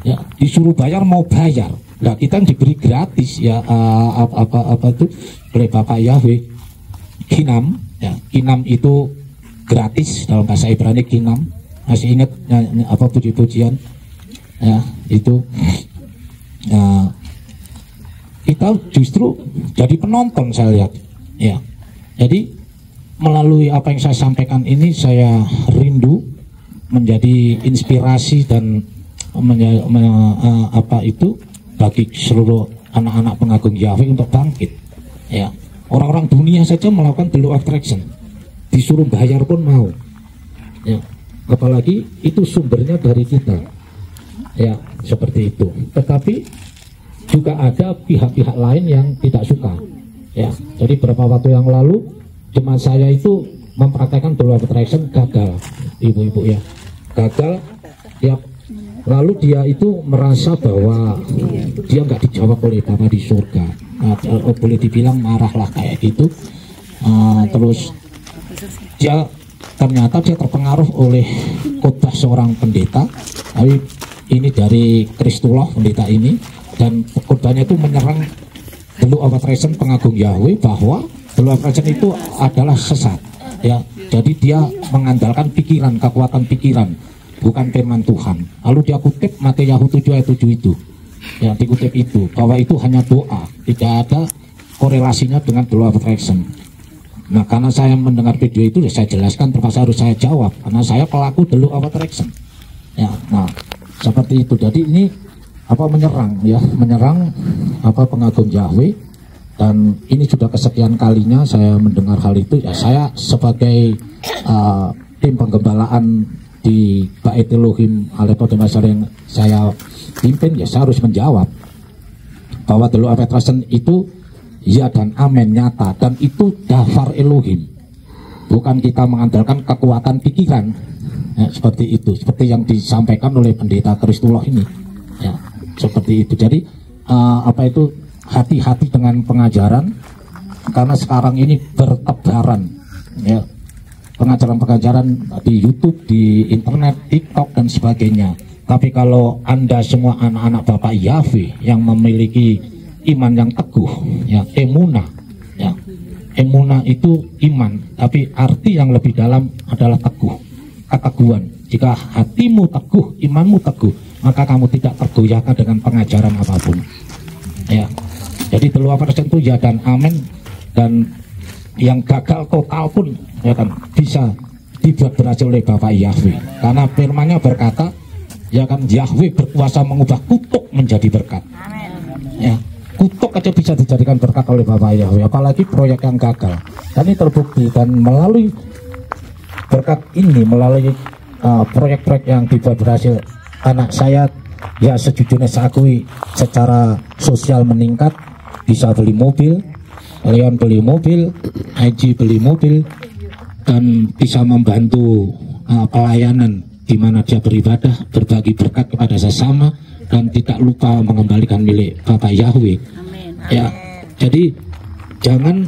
ya, disuruh bayar mau bayar. Nah kita diberi gratis ya, apa itu oleh Bapak Yahweh, kinam ya, kinam itu gratis dalam bahasa Ibrani, kinam. Masih ingat apa puji-pujian ya itu ya, kita justru jadi penonton saya lihat ya. Jadi melalui apa yang saya sampaikan ini saya rindu menjadi inspirasi dan apa itu bagi seluruh anak-anak pengagum Yahweh untuk bangkit ya. Orang-orang dunia saja melakukan the law of attraction, disuruh bayar pun mau ya, apalagi itu sumbernya dari kita ya, seperti itu. Tetapi juga ada pihak-pihak lain yang tidak suka ya. Jadi beberapa waktu yang lalu jemaat saya itu mempraktekkan the law of attraction, gagal ibu-ibu ya, gagal ya. Lalu dia itu merasa bahwa dia nggak dijawab oleh Bapa di surga. Boleh dibilang marahlah kayak gitu. Terus dia ternyata dia terpengaruh oleh khotbah seorang pendeta, tapi ini dari Kristullah pendeta ini, dan khotbahnya itu menyerang the law of attraction pengagum Yahweh, bahwa the law of attraction itu adalah sesat ya. Jadi dia mengandalkan pikiran, kekuatan pikiran, bukan firman Tuhan. Lalu dia kutip Matius 7 ayat 7 itu ya, dikutip itu bahwa itu hanya doa, tidak ada korelasinya dengan the law of attraction. Nah karena saya mendengar video itu saya jelaskan, terpaksa harus saya jawab karena saya pelaku the law of attraction ya. Nah seperti itu. Jadi ini apa, menyerang ya, menyerang apa pengagum Yahweh, dan ini sudah kesekian kalinya saya mendengar hal itu ya. Saya sebagai tim penggembalaan di Bait Elohim Aleppo Denpasar yang saya pimpin ya, saya harus menjawab bahwa the law of attraction itu ya dan amin, nyata, dan itu dafar Elohim, bukan kita mengandalkan kekuatan pikiran ya, seperti itu, seperti yang disampaikan oleh pendeta Kristullah ini ya, seperti itu. Jadi apa itu, hati-hati dengan pengajaran, karena sekarang ini bertebaran ya, pengajaran-pengajaran di YouTube, di internet, TikTok dan sebagainya. Tapi kalau Anda semua anak-anak Bapak Yahweh yang memiliki iman yang teguh ya, emunah ya, emunah itu iman, tapi arti yang lebih dalam adalah teguh, keteguhan. Jika hatimu teguh, imanmu teguh, maka kamu tidak tergoyahkan dengan pengajaran apapun ya. Jadi the law of attraction itu ya dan amin, dan yang gagal total pun ya kan bisa dibuat berhasil oleh Bapak Yahweh, karena firman-Nya berkata ya kan, Yahweh berkuasa mengubah kutuk menjadi berkat ya. Kutuk aja bisa dijadikan berkat oleh Bapak Yahweh, apalagi proyek yang gagal. Dan ini terbukti, dan melalui berkat ini, melalui proyek-proyek yang dibuat berhasil, anak saya ya sejujurnya saya akui secara sosial meningkat, bisa beli mobil, Leon beli mobil, Haji beli mobil, dan bisa membantu pelayanan di mana dia beribadah, berbagi berkat kepada sesama, dan tidak lupa mengembalikan milik Bapak Yahweh. Ya, jadi jangan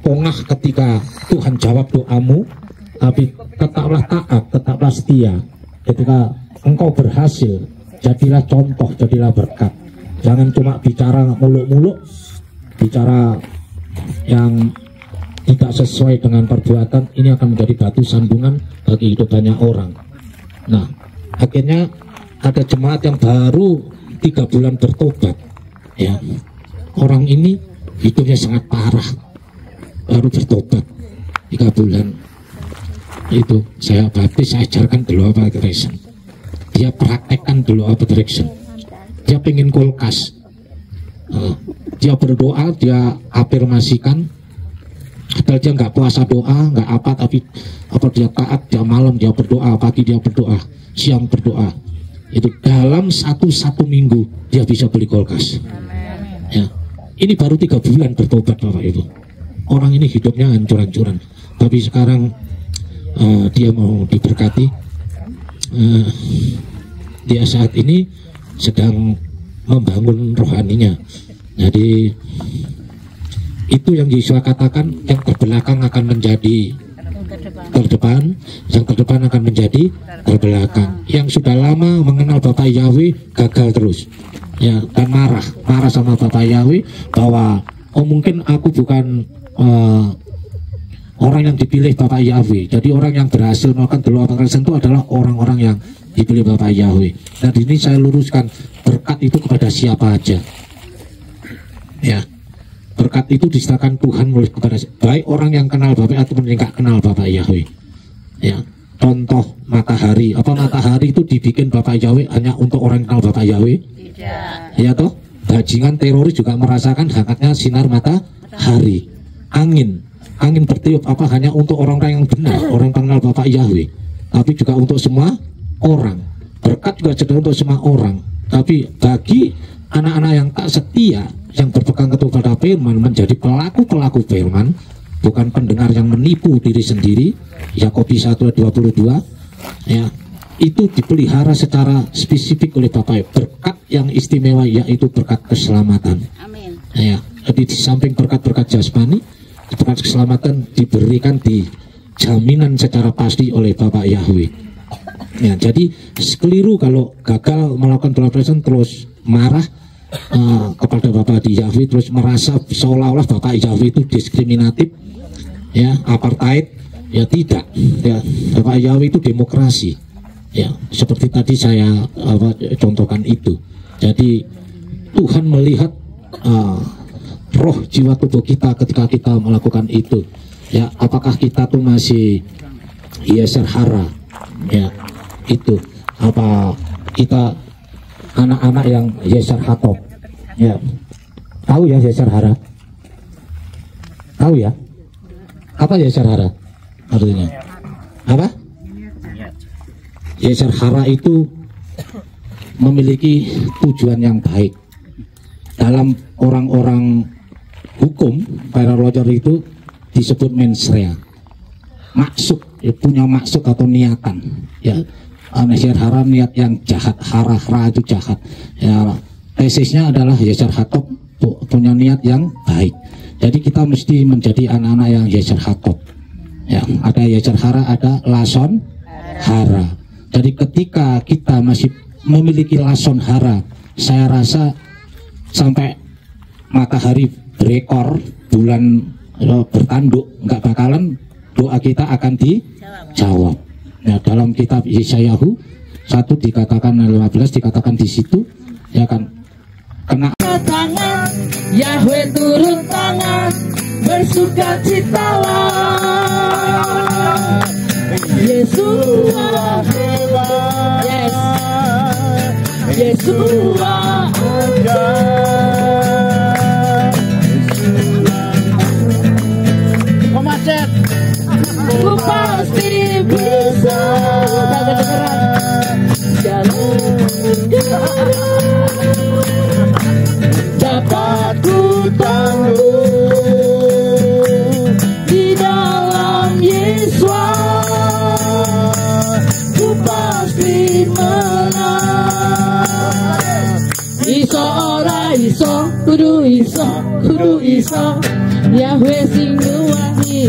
pongah ketika Tuhan jawab doamu, tapi tetaplah taat, tetaplah setia. Ketika engkau berhasil, jadilah contoh, jadilah berkat. Jangan cuma bicara muluk-muluk, bicara yang tidak sesuai dengan perbuatan. Ini akan menjadi batu sandungan bagi hidup banyak orang. Nah, akhirnya ada jemaat yang baru 3 bulan bertobat ya. Orang ini hidupnya sangat parah, baru bertobat 3 bulan. Itu saya baptis, saya ajarkan the law of attraction, dia praktekkan the law of attraction. Dia pengen kulkas, dia berdoa, dia afirmasikan, padahal dia nggak puasa doa, nggak apa, tapi apa dia taat, dia malam dia berdoa, pagi dia berdoa, siang berdoa. Itu dalam satu minggu dia bisa beli kulkas ya. Ini baru 3 bulan bertobat Bapak Ibu. Orang ini hidupnya hancur-hancuran, tapi sekarang dia mau diberkati. Dia saat ini sedang membangun rohaninya Jadi itu yang Yesus katakan, yang terbelakang akan menjadi terdepan, yang terdepan akan menjadi terbelakang. Yang sudah lama mengenal Bapak Yahweh gagal terus, ya, dan marah sama Bapak Yahweh bahwa oh mungkin aku bukan orang yang dipilih Bapak Yahweh. Jadi orang yang berhasil melakukan doa kekerasan itu adalah orang-orang yang dipilih Bapak Yahweh. Dan ini saya luruskan, berkat itu kepada siapa aja, ya. Berkat itu diserahkan Tuhan oleh kepada baik orang yang kenal Bapak ataupun yang nggak kenal Bapak Yahweh. Ya, contoh matahari. Apa matahari itu dibikin Bapak Yahweh hanya untuk orang yang kenal Bapak Yahweh? Tidak. Ya toh, bajingan teroris juga merasakan hangatnya sinar matahari. Angin bertiup apa hanya untuk orang-orang yang benar, orang yang kenal Bapak Yahweh. Tapi juga untuk semua orang. Berkat juga sedang untuk semua orang. Tapi bagi anak-anak yang tak setia, yang berpegang teguh pada firman, menjadi pelaku-pelaku firman, bukan pendengar yang menipu diri sendiri, Yakobus 1:22, ya, itu dipelihara secara spesifik oleh Bapak. Berkat yang istimewa yaitu berkat keselamatan. Amin. Ya, jadi di samping berkat-berkat jasmani, berkat keselamatan diberikan di jaminan secara pasti oleh Bapak Yahweh. Ya, jadi keliru kalau gagal melakukan pelajaran terus marah kepada Bapak di Yahweh, terus merasa seolah-olah Bapak Yahweh itu diskriminatif, ya, apartheid. Ya tidak, ya, Bapak Yahweh itu demokrasi, ya, seperti tadi saya contohkan itu. Jadi Tuhan melihat roh jiwa tubuh kita ketika kita melakukan itu, ya, apakah kita tuh masih yeser hara, ya, itu apa kita anak-anak yang yeser hatop, ya, tahu ya yeser hara, tahu ya apa yeser hara artinya apa? Yeser hara itu memiliki tujuan yang baik. Dalam orang-orang hukum, para lawyer itu disebut mensrea, maksud, ya, punya maksud atau niatan, ya. Yeser hara niat yang jahat, hara itu jahat, ya. Tesisnya adalah yeser hatop punya niat yang baik. Jadi kita mesti menjadi anak-anak yang yeser hatop, ya. Ada yeser hara, ada lason hara. Jadi ketika kita masih memiliki lason hara, saya rasa sampai matahari berekor, bulan bertanduk, nggak bakalan doa kita akan dijawab. Nah, dalam kitab Yeshayahu 1 dikatakan 15 dikatakan di situ, ya kan, kena tangan Yahweh turun tangan, bersukacitalah. Yesus hebat, yes, Yesus Pemacet. ku pasti bisa. Dapat ku tangguh di dalam Yesus, ku pasti menang. Iso ora iso, kudu iso, Yahweh sing nuwuhi.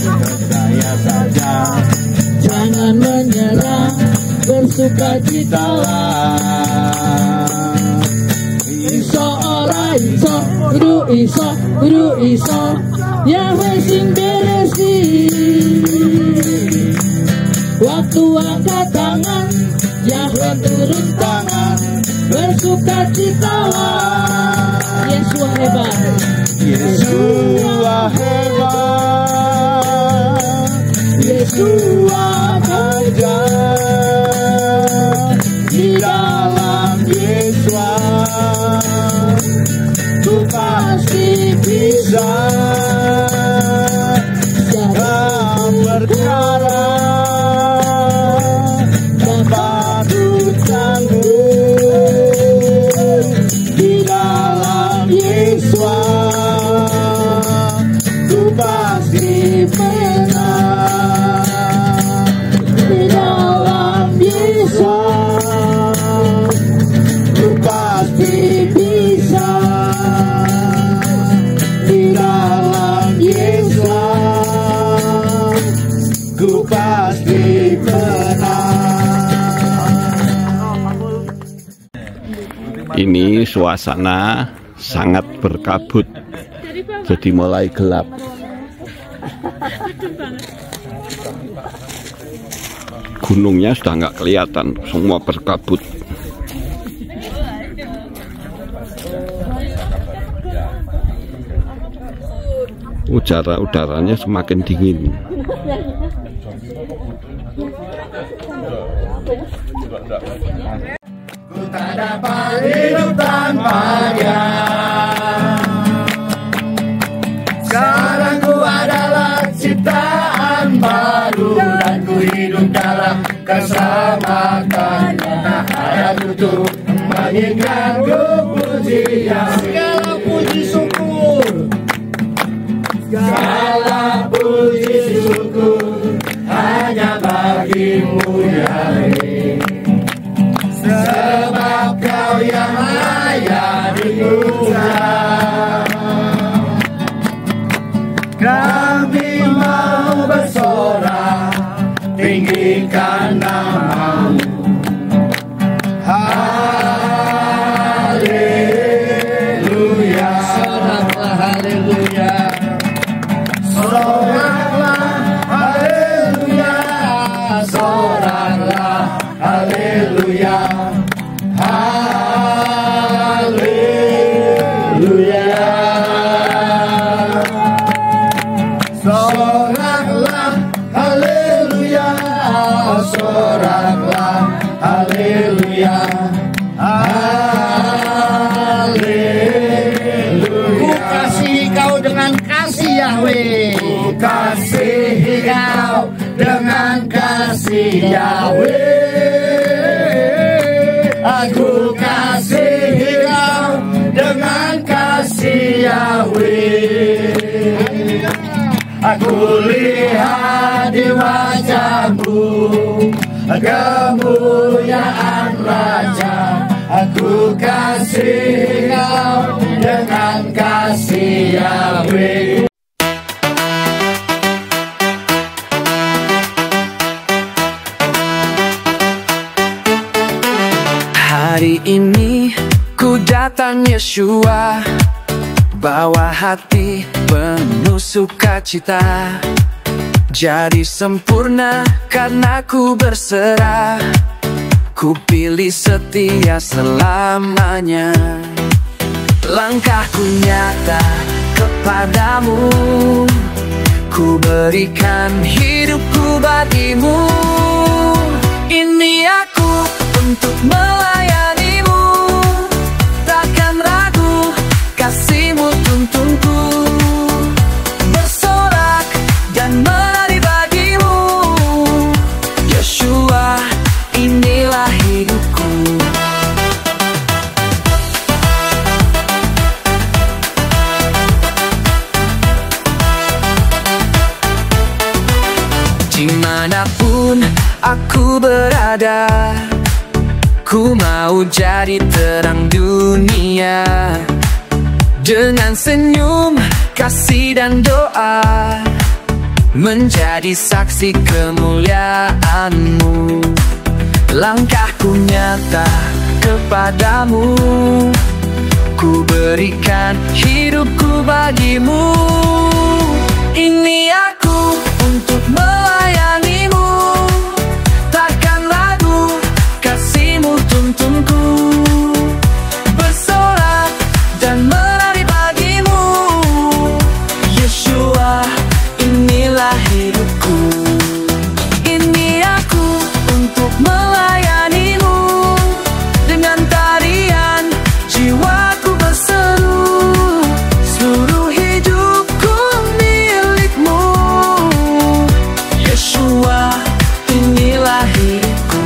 Percaya saja, jangan menyerah, bersukacitalah. Iso ora iso, kudu iso, Yahweh sing beresi. Waktu angkat tangan, Yahweh turun tangan, bersukacitalah. Yesus hebat, Yesus hebat, Yesus ajaib. Di dalam Yesus ku pasti bisa. Dalam perkara dapat ku tangguh di dalam Yesus, ku pasti menang. Di dalam ini suasana sangat berkabut, jadi mulai gelap. Gunungnya sudah nggak kelihatan, semua berkabut. Udaranya semakin dingin. Ku tak dapat hidup tanpanya. Sekarang ku adalah ciptaan baru, dan ku hidup dalam keselamatannya. Hayatku tuh mengingatku pujian, segala puji syukur, segala puji syukur hanya bagimu ya Allah. Sebab kau yang layak dipuja. Kami mau bersorak tinggikan namamu. Haleluya, soraklah haleluya, soraklah haleluya, soraklah haleluya, haleluya. Soraklah haleluya, soraklah haleluya, haleluya. Ku kasih kau dengan kasih Yahweh, ku kasih kau dengan kasih Yahweh. Aku kasih kau dengan kasih Yahweh. Aku lihat di wajahmu kemuliaan Raja. Aku kasih kau dengan kasih Yahweh. Hari ini ku datang Yeshua, bawa hati penuh sukacita. Jadi sempurna karena ku berserah, ku pilih setia selamanya. Langkahku nyata kepadamu, ku berikan hidupku bagimu. Ini aku untuk melayanimu, takkan ragu kasihmu tuntunku. Bersorak dan menari bagimu, Yeshua, inilah hidupku. Dimanapun aku berada, ku mau jadi terang dunia. Dengan senyum, kasih dan doa, menjadi saksi kemuliaanmu. Langkahku nyata kepadamu, ku berikan hidupku bagimu. Ini aku untuk melayanimu, takkan ragu kasihmu tuntunku. Bersorak dan menari bagimu, Yeshua, inilah hidupku. Ini aku untuk melayanimu, dengan tarian jiwaku berseru. Seluruh hidupku milikmu, Yeshua, inilah hidupku.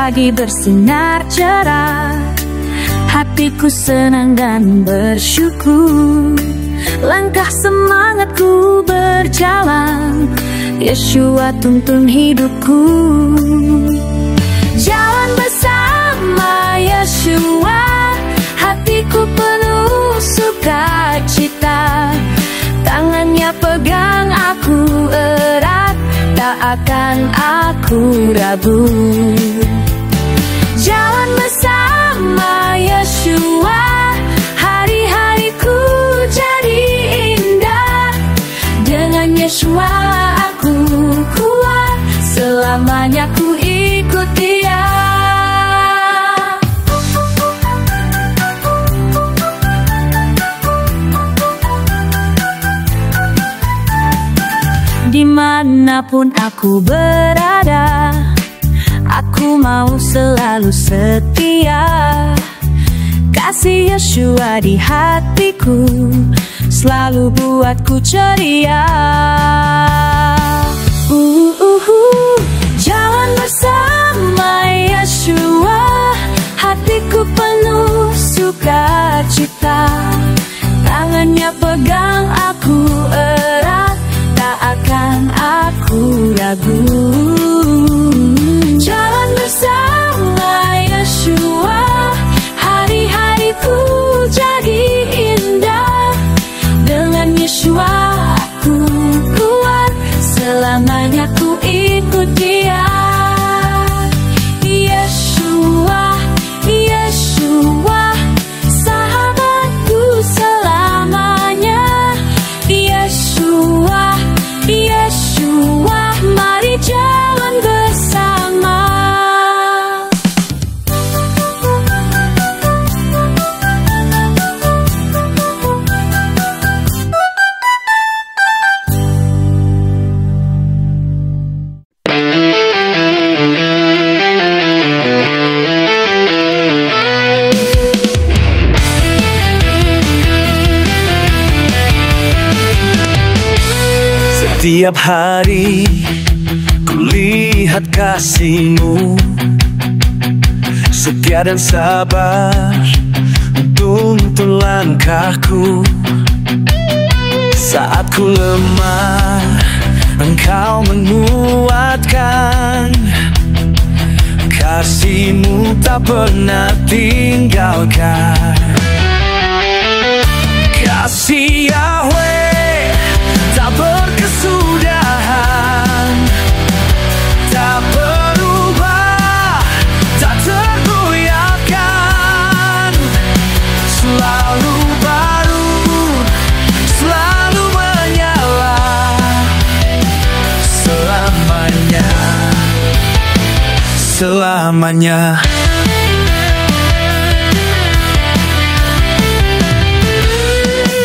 pagi bersinar cerah, hatiku senang dan bersyukur. Langkah semangatku berjalan, Yeshua tuntun hidupku. Jalan bersama Yeshua, hatiku penuh sukacita. Tangannya pegang aku erat, tak akan aku ragu. Jalan bersama Yeshua, hari-hariku jadi indah. Dengan Yeshua aku kuat, selamanya ku ikut Dia. Dimanapun aku berada, aku mau selalu setia. Kasih Yeshua di hatiku selalu buatku ceria. Jalan bersama Yeshua, hatiku penuh sukacita. Tangannya pegang aku erat, tak akan aku ragu. Jalan bersama Yeshua, hari-hariku jadi indah. Dengan Yeshua aku kuat, selamanya ku ikut Dia. Yeshua, Yeshua, sahabatku selamanya. Yeshua, Yeshua, mari jalan bersama. Setiap hari kulihat kasih-Mu, setia dan sabar tuntun langkahku. Saat ku lemah, Engkau menguatkan. Kasih-Mu tak pernah tinggalkan. Kasih Yahweh tak berkesudahan, tak berubah, tak tergoyahkan. Selalu baru, selalu menyala, selamanya, selamanya.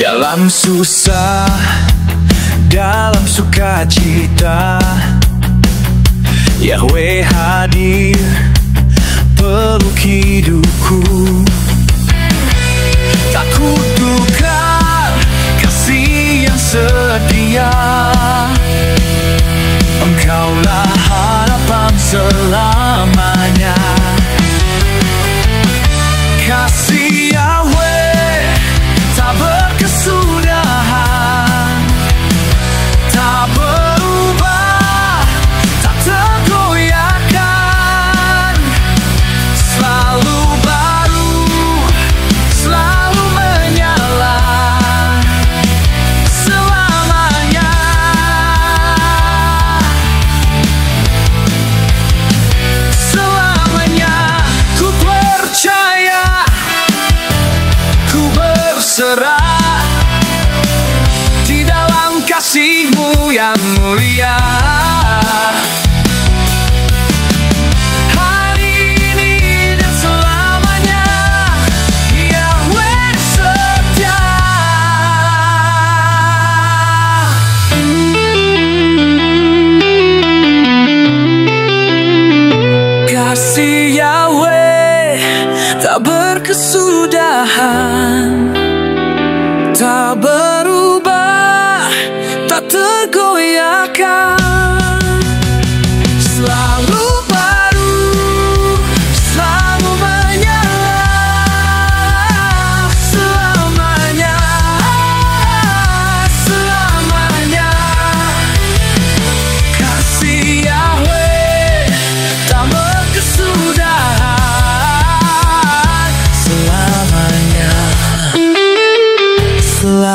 Dalam susah, dalam sukacita, Yahweh hadir peluk hidupku. Tak kuduga kasih yang sedia, Engkaulah harapan selamanya. Kasih Yahweh tak berkesudahan, tak berubah, tak tergoyahkan. Selalu baru, selalu menyala, selamanya. Selamanya ku percaya, ku berserah di dalam kasih-Mu yang mulia. Hari ini dan selamanya, Yahweh setia. Kasih Yahweh tak berkesudahan, tak berubah, tak tergoyahkan. Selalu baru,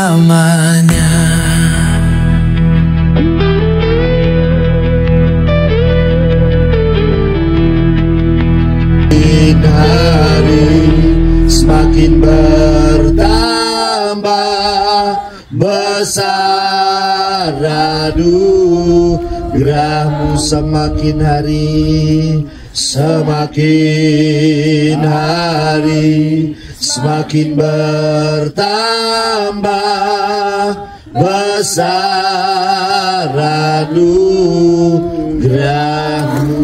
selamanya. Hari semakin bertambah besar, aduh gerahmu semakin hari, semakin hari semakin bertambah besar, aduh gerahmu.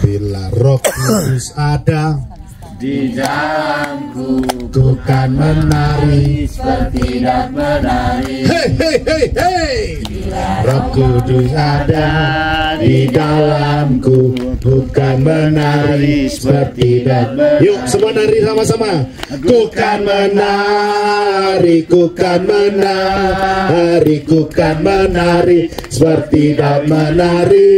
Bila Roh Kudus ada di dalamku, ku kan menari seperti dan menari. Hey hey hey hey. Bila Roh Kudus ada di dalamku, ku kan menari seperti dan menari. Yuk semua nari sama-sama. Ku kan menari, ku kan menari, ku kan menari seperti dan menari.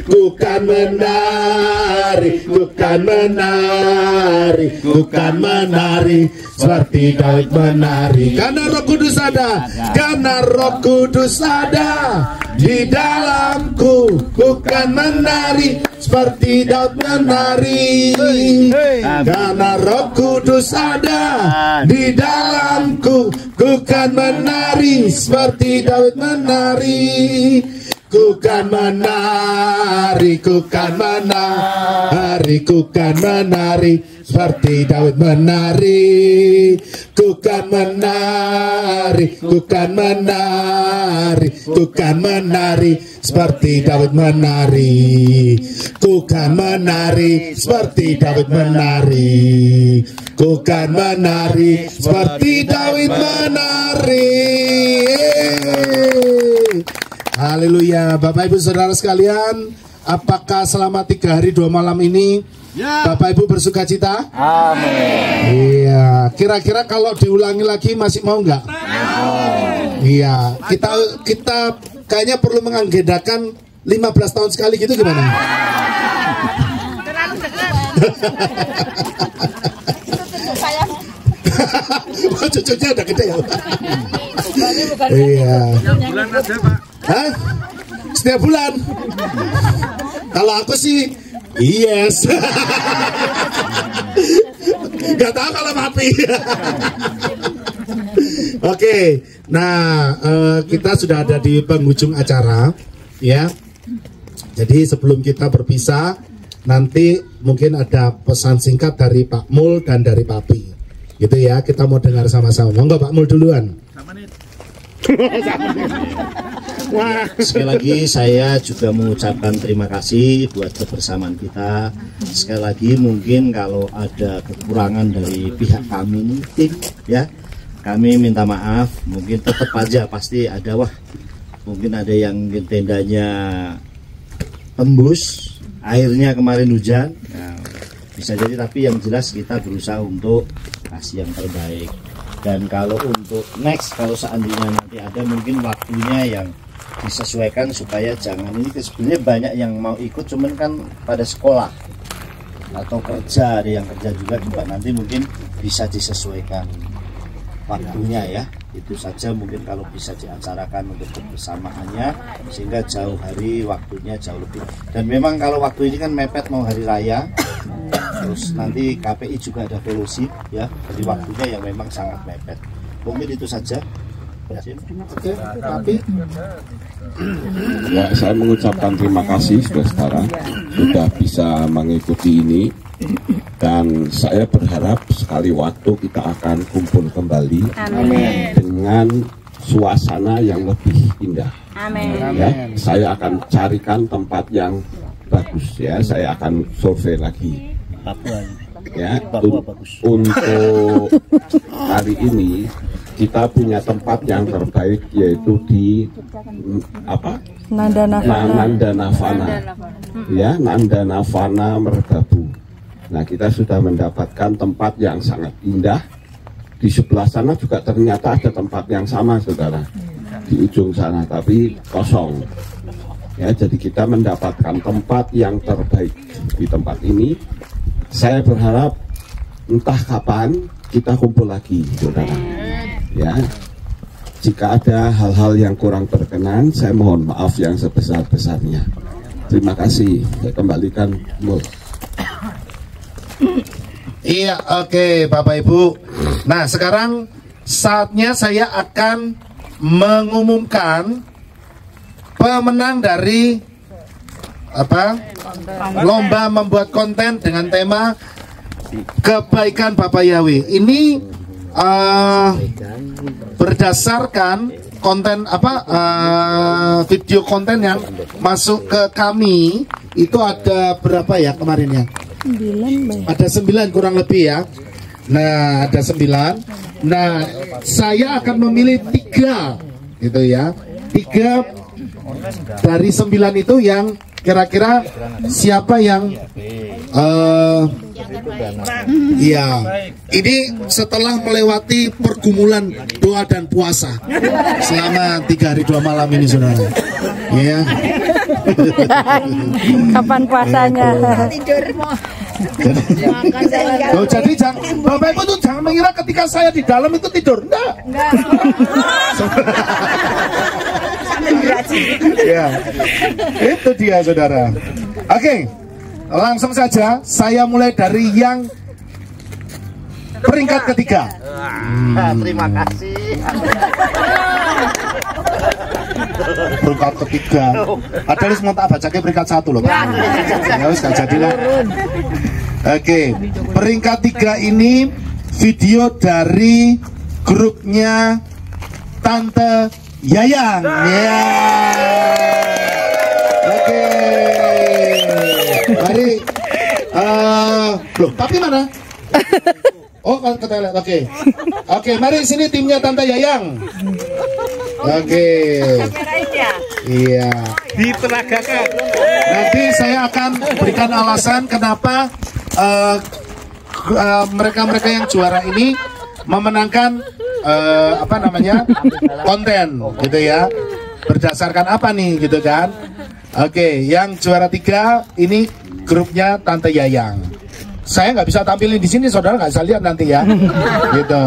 Ku kan menari, ku kan menari, ku kan menari seperti Daud menari. Karena Roh Kudus ada, karena Roh Kudus ada di dalamku, ku kan menari seperti Daud menari. Karena Roh Kudus ada di dalamku, ku kan menari seperti Daud menari. Ku kan menari, ku kan menari, ku kan menari seperti Daud menari. Ku kan menari, ku kan menari, ku kan menari seperti Daud menari. Ku kan menari seperti Daud menari. Ku kan menari seperti Daud menari. Haleluya. Bapak Ibu Saudara sekalian, apakah selama 3 hari 2 malam ini Bapak Ibu bersuka cita? Amin. Iya. Kira-kira kalau diulangi lagi masih mau nggak? Iya. Kita kayaknya perlu mengagendakan 15 tahun sekali gitu, gimana? Terlalu dekat. Oh, cucunya udah gede ya. Iya. Bulan aja Pak. Hah? Setiap bulan? Kalau aku sih yes. Gak tahu kalau mati. Oke, nah kita sudah ada di penghujung acara, ya. Jadi sebelum kita berpisah, nanti mungkin ada pesan singkat dari Pak Mul dan dari Papi, gitu ya. Kita mau dengar sama-sama. Monggo Pak Mul duluan. Sekali lagi saya juga mengucapkan terima kasih buat kebersamaan kita. Sekali lagi mungkin kalau ada kekurangan dari pihak kami ini, tim ya, kami minta maaf. Mungkin tetap aja pasti ada, wah mungkin ada yang tendanya tembus, airnya kemarin hujan, nah, bisa jadi. Tapi yang jelas kita berusaha untuk kasih yang terbaik. Dan kalau untuk next, kalau seandainya nanti ada mungkin waktunya yang disesuaikan supaya jangan ini, sebenarnya banyak yang mau ikut cuman kan pada sekolah atau kerja, ada yang kerja juga nanti mungkin bisa disesuaikan waktunya ya. Itu saja mungkin kalau bisa diacarakan untuk kebersamaannya sehingga jauh hari waktunya jauh lebih. Dan memang kalau waktu ini kan mepet mau hari raya, terus nanti KPI juga ada fellowship ya, jadi waktunya yang memang sangat mepet. Mungkin itu saja. Oke, tapi Ya, saya mengucapkan terima kasih saudara sudah bisa mengikuti ini, dan saya berharap sekali waktu kita akan kumpul kembali. Amin. Dengan suasana yang lebih indah. Amin. Ya, saya akan carikan tempat yang bagus ya. Saya akan survei lagi. Ya, untuk hari ini kita punya tempat yang terbaik, yaitu di apa? Nanda Navana. Ya, Nanda Navana Merbabu. Nah, kita sudah mendapatkan tempat yang sangat indah. Di sebelah sana juga ternyata ada tempat yang sama, saudara, di ujung sana, tapi kosong. Ya, jadi kita mendapatkan tempat yang terbaik di tempat ini. Saya berharap entah kapan kita kumpul lagi, saudara. Ya, jika ada hal-hal yang kurang berkenan, saya mohon maaf yang sebesar-besarnya. Terima kasih. Saya kembalikan. Iya, oke, Bapak Ibu. Nah, sekarang saatnya saya akan mengumumkan pemenang dari lomba membuat konten dengan tema kebaikan Bapak Yahweh. Ini berdasarkan konten video konten yang masuk ke kami itu ada berapa ya kemarin ya? 9, ada 9 kurang lebih ya. Nah, ada 9. Nah, saya akan memilih 3 gitu ya. 3 dari 9 itu yang kira-kira siapa yang iya, ini setelah melewati pergumulan doa dan puasa selama 3 hari 2 malam ini, saudara. Ya. Kapan puasanya? Oh, jadi Bapak Ibu tuh jangan mengira ketika saya di dalam itu tidur. Enggak. Ya, itu dia, saudara. Oke, langsung saja saya mulai dari yang peringkat ketiga. Terima kasih. Peringkat ketiga. Ada list mau tak baca ke peringkat 1 loh. Ya wis gak jadilah. Oke, peringkat 3 ini video dari grupnya Tante Yayang. Ya. Oke. Mari. Loh, tapi mana? Oh, ke toilet. Oke. Oke, mari sini timnya Tante Yayang. Oke. Iya. Ditenagakan. Nanti saya akan berikan alasan kenapa mereka-mereka yang juara ini memenangkan konten gitu ya. Berdasarkan apa nih gitu kan? Oke, yang juara 3 ini grupnya Tante Yayang. Saya nggak bisa tampilin di sini, saudara nggak bisa lihat nanti ya, gitu.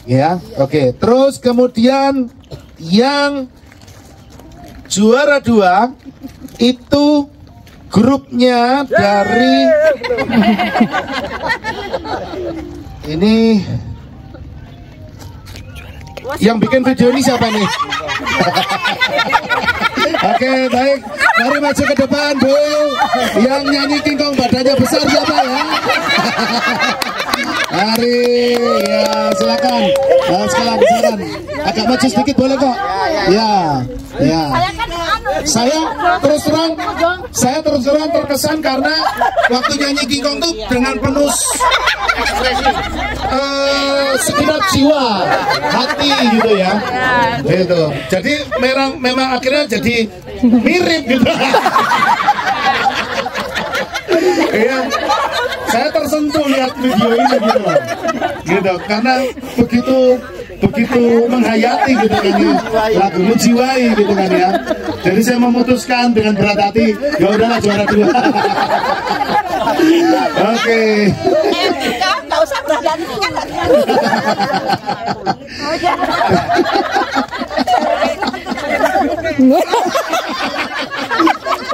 Ya, oke. Terus kemudian yang juara 2 itu grupnya dari ini. Yang bikin video ini siapa nih? Oke, baik. Mari maju ke depan, Bu. Yang nyanyi King Kong badannya besar siapa ya? Mari, ya silakan. Silakan. Agak maju sedikit boleh kok? Ya, ya. Saya terus terang terkesan karena waktu nyanyi King Kong tuh dengan penuh ekspresi, segenap jiwa, hati gitu ya. Gitu. Jadi memang akhirnya jadi mirip gitu. Ya, saya tersentuh lihat video ini gitu, karena begitu menghayati gitu kan ya, lagu menjiwai gitu kan ya. Jadi saya memutuskan dengan berat hati, ya udahlah juara 2. Oke. Nggak usah berat hati kan.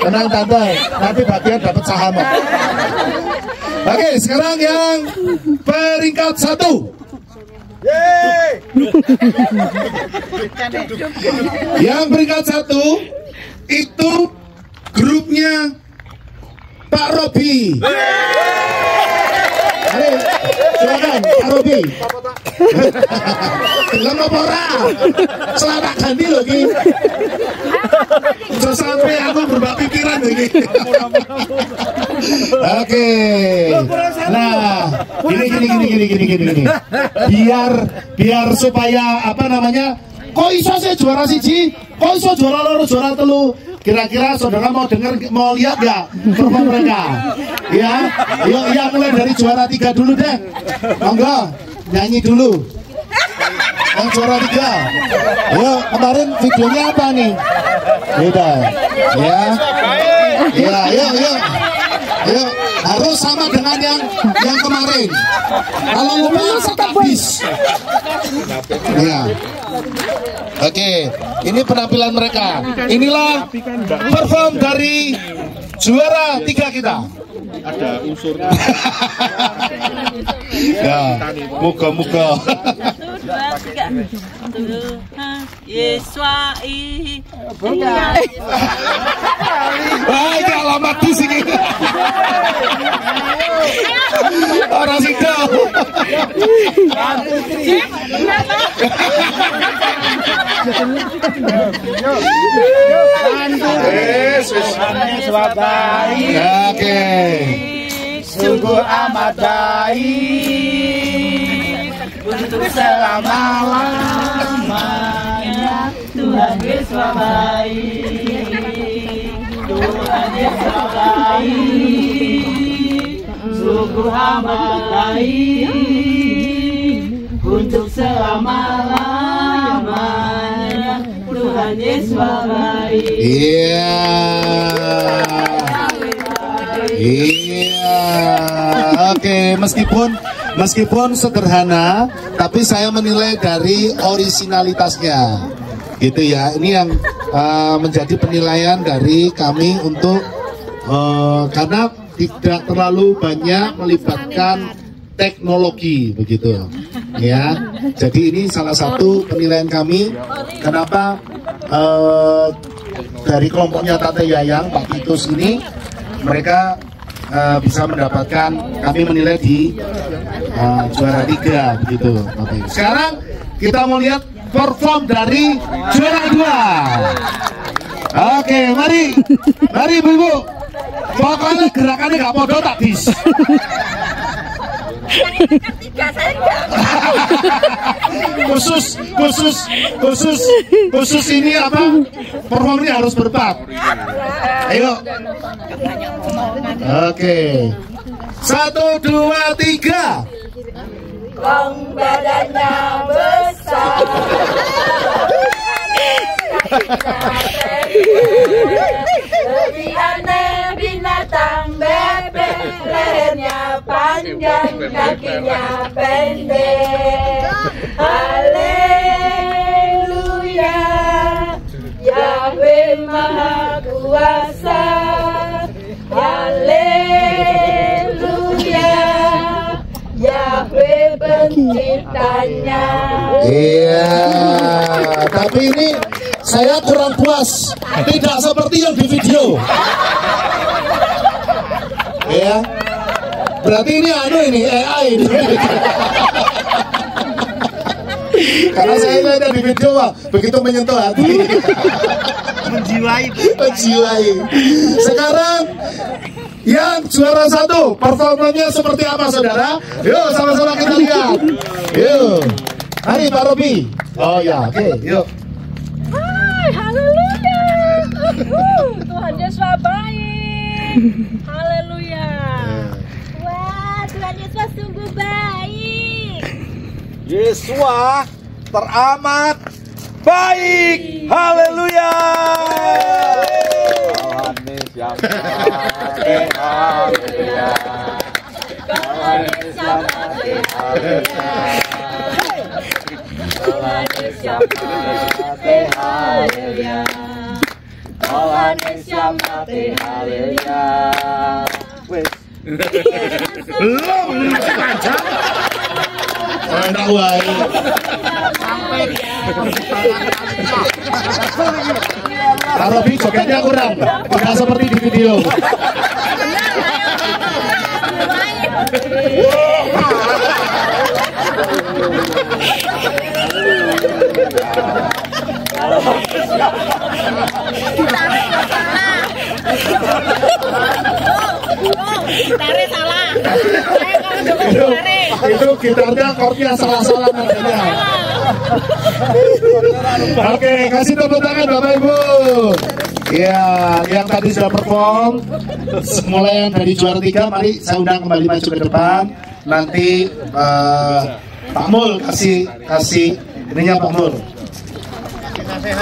Tenang Tante, nanti bagian dapat saham. Oke, sekarang yang peringkat 1. Yang peringkat 1 itu grupnya Pak Robi. Ayo, silakan Pak Robi. Lama pora, selamat ganti loh Ki. Jangan sampai aku berubah pikiran lagi. Oke. Nah, gini. Biar supaya kok iso sih juara siji, kok iso juara loro, juara telu. Kira-kira saudara mau lihat gak perform mereka? Ya, yuk ya mulai dari juara 3 dulu deh. Monggo, nyanyi dulu. Yang juara 3. Ayo, kemarin videonya apa nih? Udah. Ya. Ya, yuk. Harus sama dengan yang kemarin. Kalau lupa habis. Ya. Oke, ini penampilan mereka. Inilah perform dari juara 3 kita. Ada unsur. Ya, muka-muka. 1, 2, 3. Yeswai. Wah, ini alamat di sini. Orang situ. Oke. Sungguh amat baik untuk selama-lamanya. Tuhan Yesus baik, Tuhan Yesus baik, sungguh amat baik untuk selama-lamanya. Tuhan Yesus baik. Iya. Iya. Oke, meskipun sederhana, tapi saya menilai dari originalitasnya. Gitu ya. Ini yang menjadi penilaian dari kami untuk karena tidak terlalu banyak melibatkan teknologi begitu. Ya. Jadi ini salah satu penilaian kami kenapa dari kelompoknya Tate Yayang, Pak Titus ini mereka bisa mendapatkan, kami menilai di juara 3 begitu. Oke. Sekarang kita mau lihat perform dari juara 2. Oke, mari ibu-ibu. Pokoknya gerakannya gak podo tak bis. khusus ini apa? Perform ini harus berempat. Ayo. Oke. 1, 2, 3. Kong badannya besar. Lebih aneh binatang bebek, lehernya panjang, kakinya pendek. Haleluya, Yahweh Maha Kuasa. Haleluya, Yahweh penciptanya. Iya, tapi ini saya kurang puas, tidak seperti yang di video. Ya, berarti ini AI ini. Karena saya lihat di video, begitu menyentuh hati. Menjiwai. Sekarang yang juara 1 performanya seperti apa, saudara? Yuk sama-sama kita lihat. Yuk, hari Pak Robi. Oh ya, oke, yuk. Hai, haleluya. Tuhan Yesus baik. Haleluya. Wah, Tuhan Yesus sungguh baik. Yesus teramat baik. Haleluya. Belum panjang. Enak wae. Pak Robi jogetnya kurang, tidak seperti di video. Gitarnya salah. Itu gitarnya chordnya salah-salah namanya. Oke, kasih tepuk tangan Bapak Ibu. Ya, yang tadi sudah perform, mulai yang dari juara 3, mari saya undang kembali maju ke depan. Nanti Pak Mul kasih ininya Pak Mul.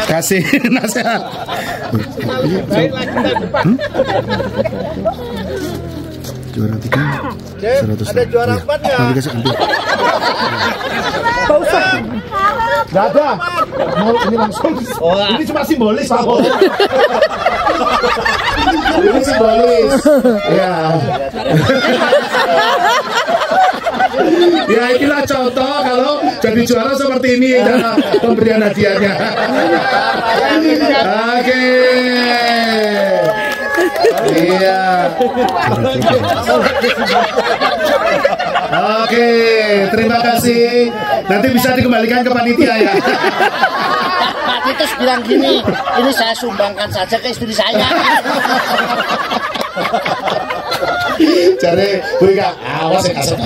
Kasih nasihat. Juara 3 100. Ada juara 4 ya? Nanti kasih ambil. Gak ada. Mau ini langsung. Ini cuma simbolis Pak. Ini simbolis. Ya. Ya inilah contoh kalau jadi juara seperti ini cara pemberian hadiahnya. Oke. Iya. Oke, terima kasih. Nanti bisa dikembalikan ke panitia ya. Pak Titus bilang gini, ini saya sumbangkan saja ke istri saya. Cari Wika, awas ya kasar.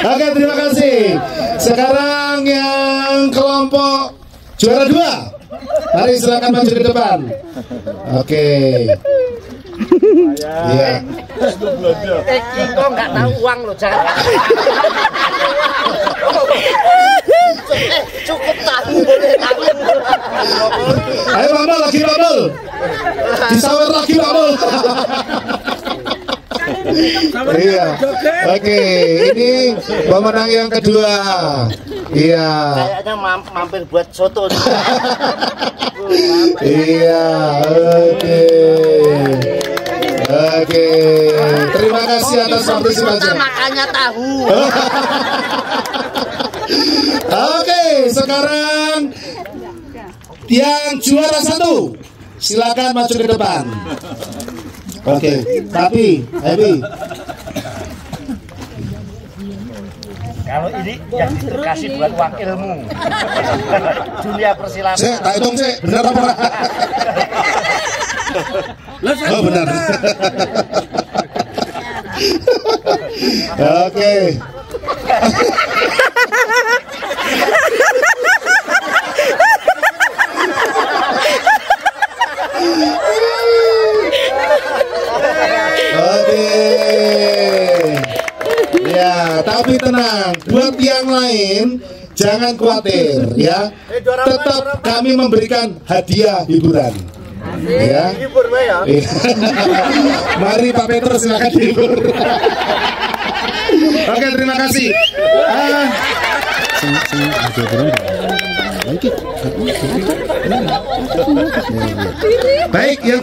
Oke, terima kasih. Sekarang yang kelompok juara 2. Mari silakan maju ke depan. Oke. Iya. Kok nggak tahu uang loh, jangan. Cukup tahu, boleh tahu. Ayo Mabel, lagi Mabel. Disawer lagi Mabel. Iya. Oke, ini pemenang yang kedua. Iya. Kayaknya mampir buat soto. Iya. Oke. Oke. Terima kasih atas partisipasinya. Makanya tahu. Oke, sekarang yang juara 1 silakan maju ke depan. Oke, tapi Happy. Kalau ini yang dikasih buat uang ilmu. Dunia persilatan. Saya tak hitung sih, benar apa? Oh benar. Oke. Oke. Ya, tapi tenang. Buat yang lain jangan khawatir ya. Tetap kami memberikan hadiah hiburan. Ya. Mari Pak Petrus silakan dihibur. Oke, terima kasih. Baik, yang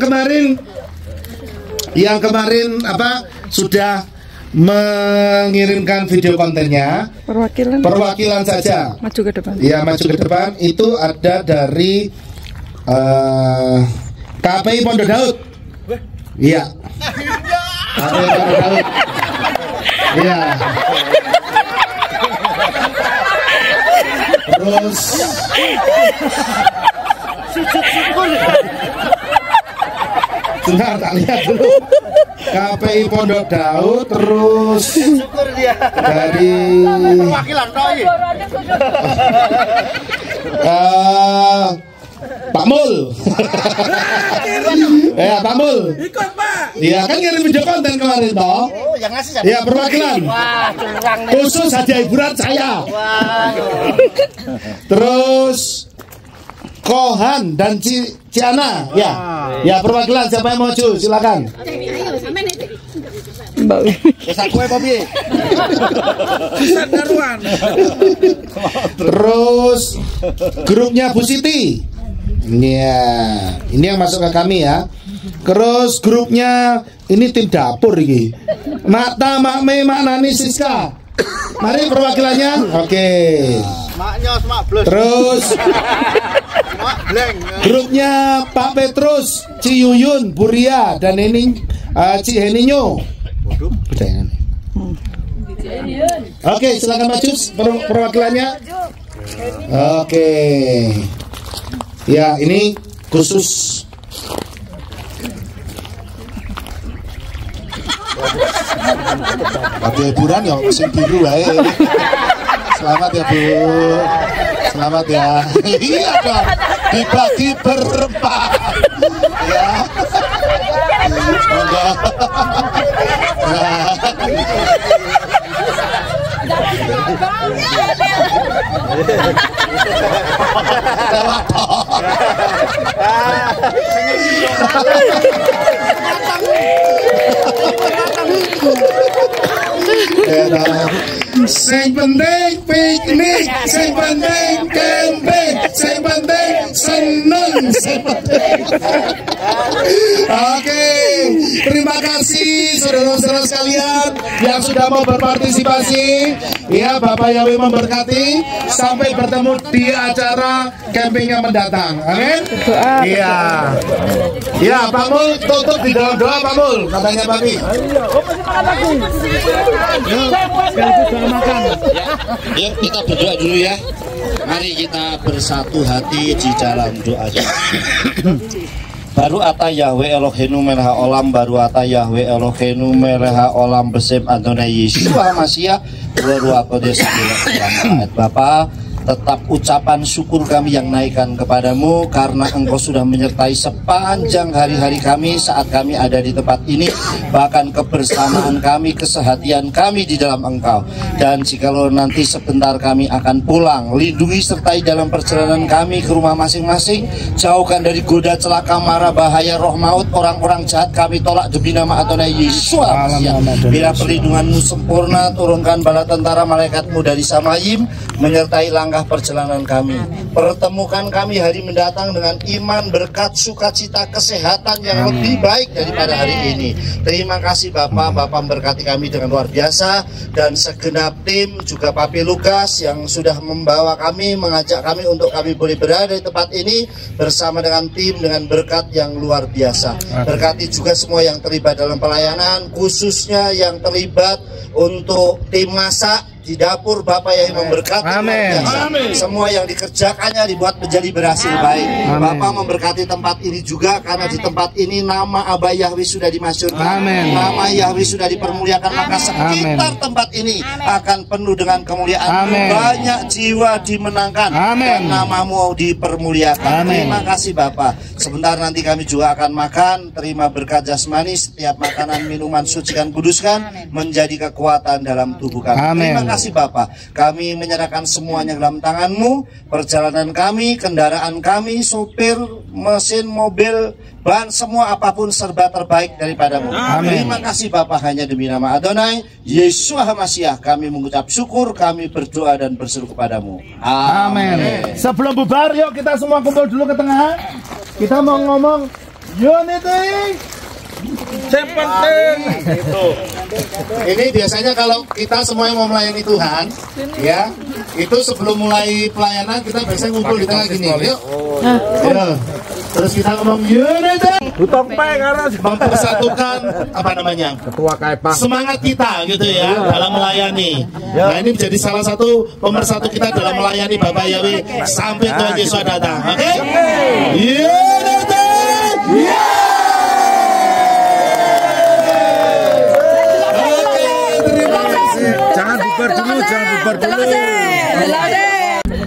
kemarin apa sudah mengirimkan video kontennya. Perwakilan saja. Maju ke depan. Ya, maju ke depan. Itu ada dari KPI Pondok Daud. Iya. KPI Pondok Daud. Iya. Terus sebentar, tak lihat dulu. KPI Pondok Daud, terus dari Pak Mul. Ya, Pak Mul. Ikut, Pak. Iya, kan ngirim video konten kemarin toh. Oh, yang ngasih saya. Iya, perwakilan. Wah, curang nih. Khusus hadiah hiburan saya. Wah. Terus Kohan dan Ciana, ya, ya perwakilan siapa yang maju, silakan. Terus grupnya Bu Siti, ya, ini yang masuk ke kami ya. Terus grupnya ini tim dapur ini, Makta, Makme, Maknani, Siska. Mari perwakilannya, oke. Terus grupnya Pak Petrus, Ciyuyun, Buria, dan ini Ciheninyo. Oke, silakan maju perwakilannya. Oke. Ya, ini khusus. Hadiah hiburan ya, mesin biru ya. Selamat ya Bu. Selamat ya. Iya dong. Dibagi berempat. Ya. Enggak. Sing penting piknik, sing penting camping, sing penting seneng, sing penting. Oke, terima kasih saudara-saudara sekalian yang sudah mau berpartisipasi. Ya, Bapak Yahweh memberkati. Sampai bertemu di acara camping yang mendatang. Amin. Iya. Ya, Pak Mul tutup di dalam doa, Pak Mul. Katanya Papi. Yuk kita berdoa dulu ya. Mari kita bersatu hati di dalam doa. Baru ata Yahweh Eloheinu melech olam, baru ata Yahweh Eloheinu melech olam besim Adonai Yeshua Mashiach baru akodes Bapa, tetap ucapan syukur kami yang naikkan kepadamu karena engkau sudah menyertai sepanjang hari-hari kami saat kami ada di tempat ini, bahkan kebersamaan kami, kesehatian kami di dalam engkau. Dan jikalau nanti sebentar kami akan pulang, lindungi sertai dalam perjalanan kami ke rumah masing-masing, jauhkan dari goda, celaka, mara, bahaya, roh maut, orang-orang jahat kami tolak demi nama Adonai Yeshua Mashiach. Bila perlindunganmu sempurna, turunkan bala tentara malaikatmu dari Samayim menyertai langkah perjalanan kami. Pertemukan kami hari mendatang dengan iman, berkat, sukacita, kesehatan yang lebih baik daripada hari ini. Terima kasih Bapak. Bapak memberkati kami dengan luar biasa, dan segenap tim juga Papi Lukas yang sudah membawa kami, mengajak kami untuk kami boleh berada di tempat ini bersama dengan tim dengan berkat yang luar biasa. Berkati juga semua yang terlibat dalam pelayanan, khususnya yang terlibat untuk tim masak di dapur. Bapak yang memberkati. Amin. Semua yang dikerjakannya dibuat menjadi berhasil baik. Bapak memberkati tempat ini juga, karena di tempat ini nama Abah Yahweh sudah dimasyhurkan. Nama Yahweh sudah dipermuliakan, maka sekitar tempat ini akan penuh dengan kemuliaan. Banyak jiwa dimenangkan dan namamu dipermuliakan. Terima kasih Bapak. Sebentar nanti kami juga akan makan. Terima berkat jasmani, setiap makanan, minuman sucikan, kuduskan menjadi kekuatan dalam tubuh kami. Terima kasih Bapak. Kami menyerahkan semuanya dalam tangan-Mu. Perjalanan kami, kendaraan kami, sopir, mesin, mobil, ban, semua apapun serba terbaik daripada-Mu. Terima kasih Bapak, hanya demi nama Adonai Yeshua Mashiach kami mengucap syukur, kami berdoa dan berseru kepadamu. Amin. Sebelum bubar, yuk kita semua kumpul dulu ke tengah. Kita mau ngomong unity. Yang penting ini biasanya kalau kita semua yang mau melayani Tuhan, ya, itu sebelum mulai pelayanan kita biasanya ngumpul di tengah gini. Yuk. Terus kita ngomong unity, mempersatukan apa namanya, ketua KPAM, semangat kita gitu ya dalam melayani. Nah, ini menjadi salah satu pemersatu kita dalam melayani Bapak Yahweh sampai Tuhan Yesus datang. Oke? Unity. Jangan bubar dulu.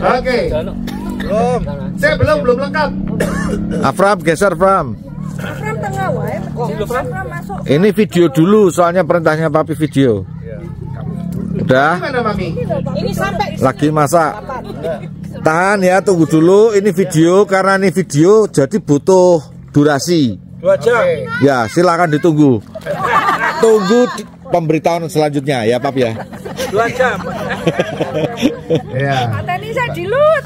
Oke. Saya belum lengkap. Afram geser, Afram. Ini video dulu, soalnya perintahnya Papi video. Udah? Ini sampai Lagi masak. Tahan ya, tunggu dulu. Ini video, karena ini video jadi butuh durasi. 2 jam. Ya, silakan ditunggu. Tunggu pemberitahuan selanjutnya ya, Pap ya. 2 jam. Ya. Tadi saya dilut.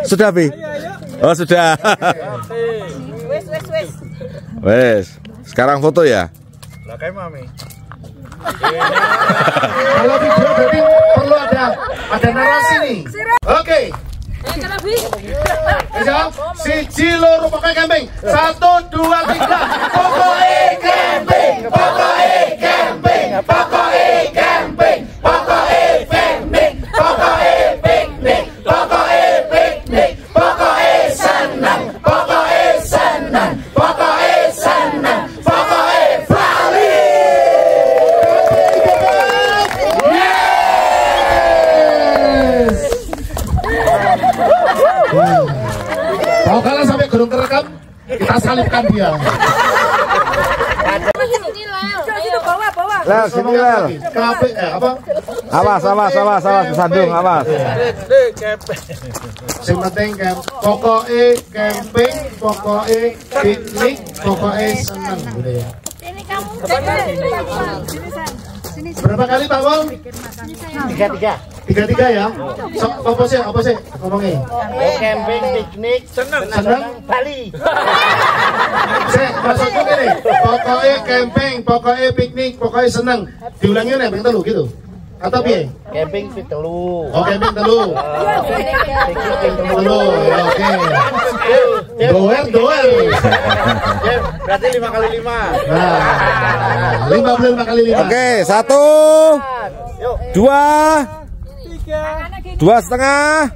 Sudah, Pi? Oh, sudah. Wes. Sekarang foto ya. Lah kayak Mami. Kalau video berarti perlu ada narasi nih. Oke. Siji loro pokoknya camping. 1, 2, 3. Pokoknya camping. Pokoknya camping. Pokoknya camping. Pokoknya camping. Pokoknya piknik. Pokoknya piknik. Pokoknya senang. Pokoknya senang. Pokoknya senang. Pokoknya Bali. Yes. Kalau kalian sampai gerung kerekam, kita salibkan dia. Lel, sini Lel. Apa? Awas, sandung, awas. Yang penting pokoknya camping, pokoknya piknik, pokoknya seneng gitu ya. Berapa kali Pak Wong? 3 ya. Apa sih ngomongin? Camping, piknik, seneng Bali. Maksudku gini, pokoknya camping, pokoknya piknik, pokoknya seneng. Diulangi nih, pengen telu gitu. Atau piye? Camping ping telu. Oh, camping telu. Piknik ping Telu, oke. Doer. Berarti 5 kali 5. Nah, 55 kali 5. Oke, 1, 2, 2,5,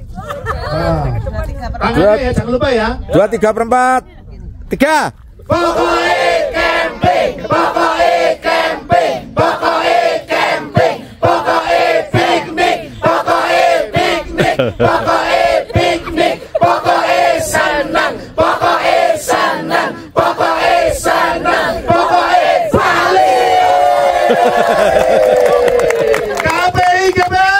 Tangannya ya, jangan lupa ya. 2, 3/4, 3. Pokoknya camping, pokoknya camping, pokoknya camping, pokoknya piknik, pokoknya piknik, pokoknya piknik, pokoknya senang, pokoknya senang, pokoknya senang, pokoknya Bali. KPI Gebel.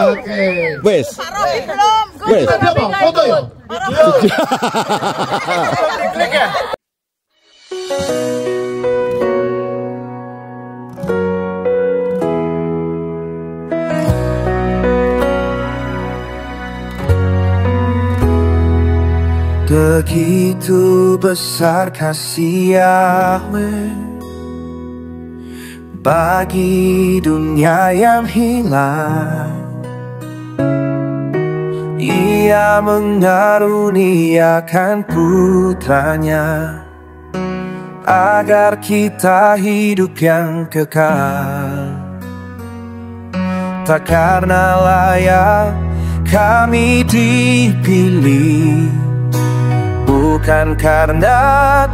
Oke. Wes. Wes. Foto ya. Begitu besar kasih Yahweh bagi dunia yang hilang. Ia mengaruniakan putranya agar kita hidup yang kekal. Tak karena layak kami dipilih, bukan karena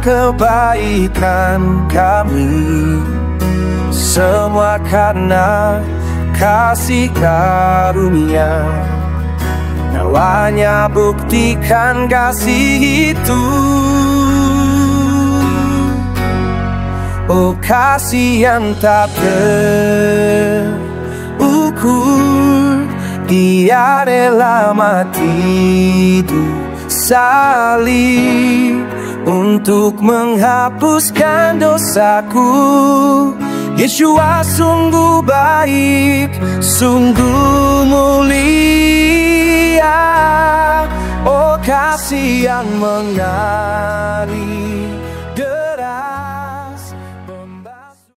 kebaikan kami, semua karena kasih karunia. Nyawanya buktikan kasih itu. Oh, kasih yang tak terukur, Dia rela mati di salib untuk menghapuskan dosaku. Yeshua sungguh baik, sungguh mulia. Oh, kasih yang mengalir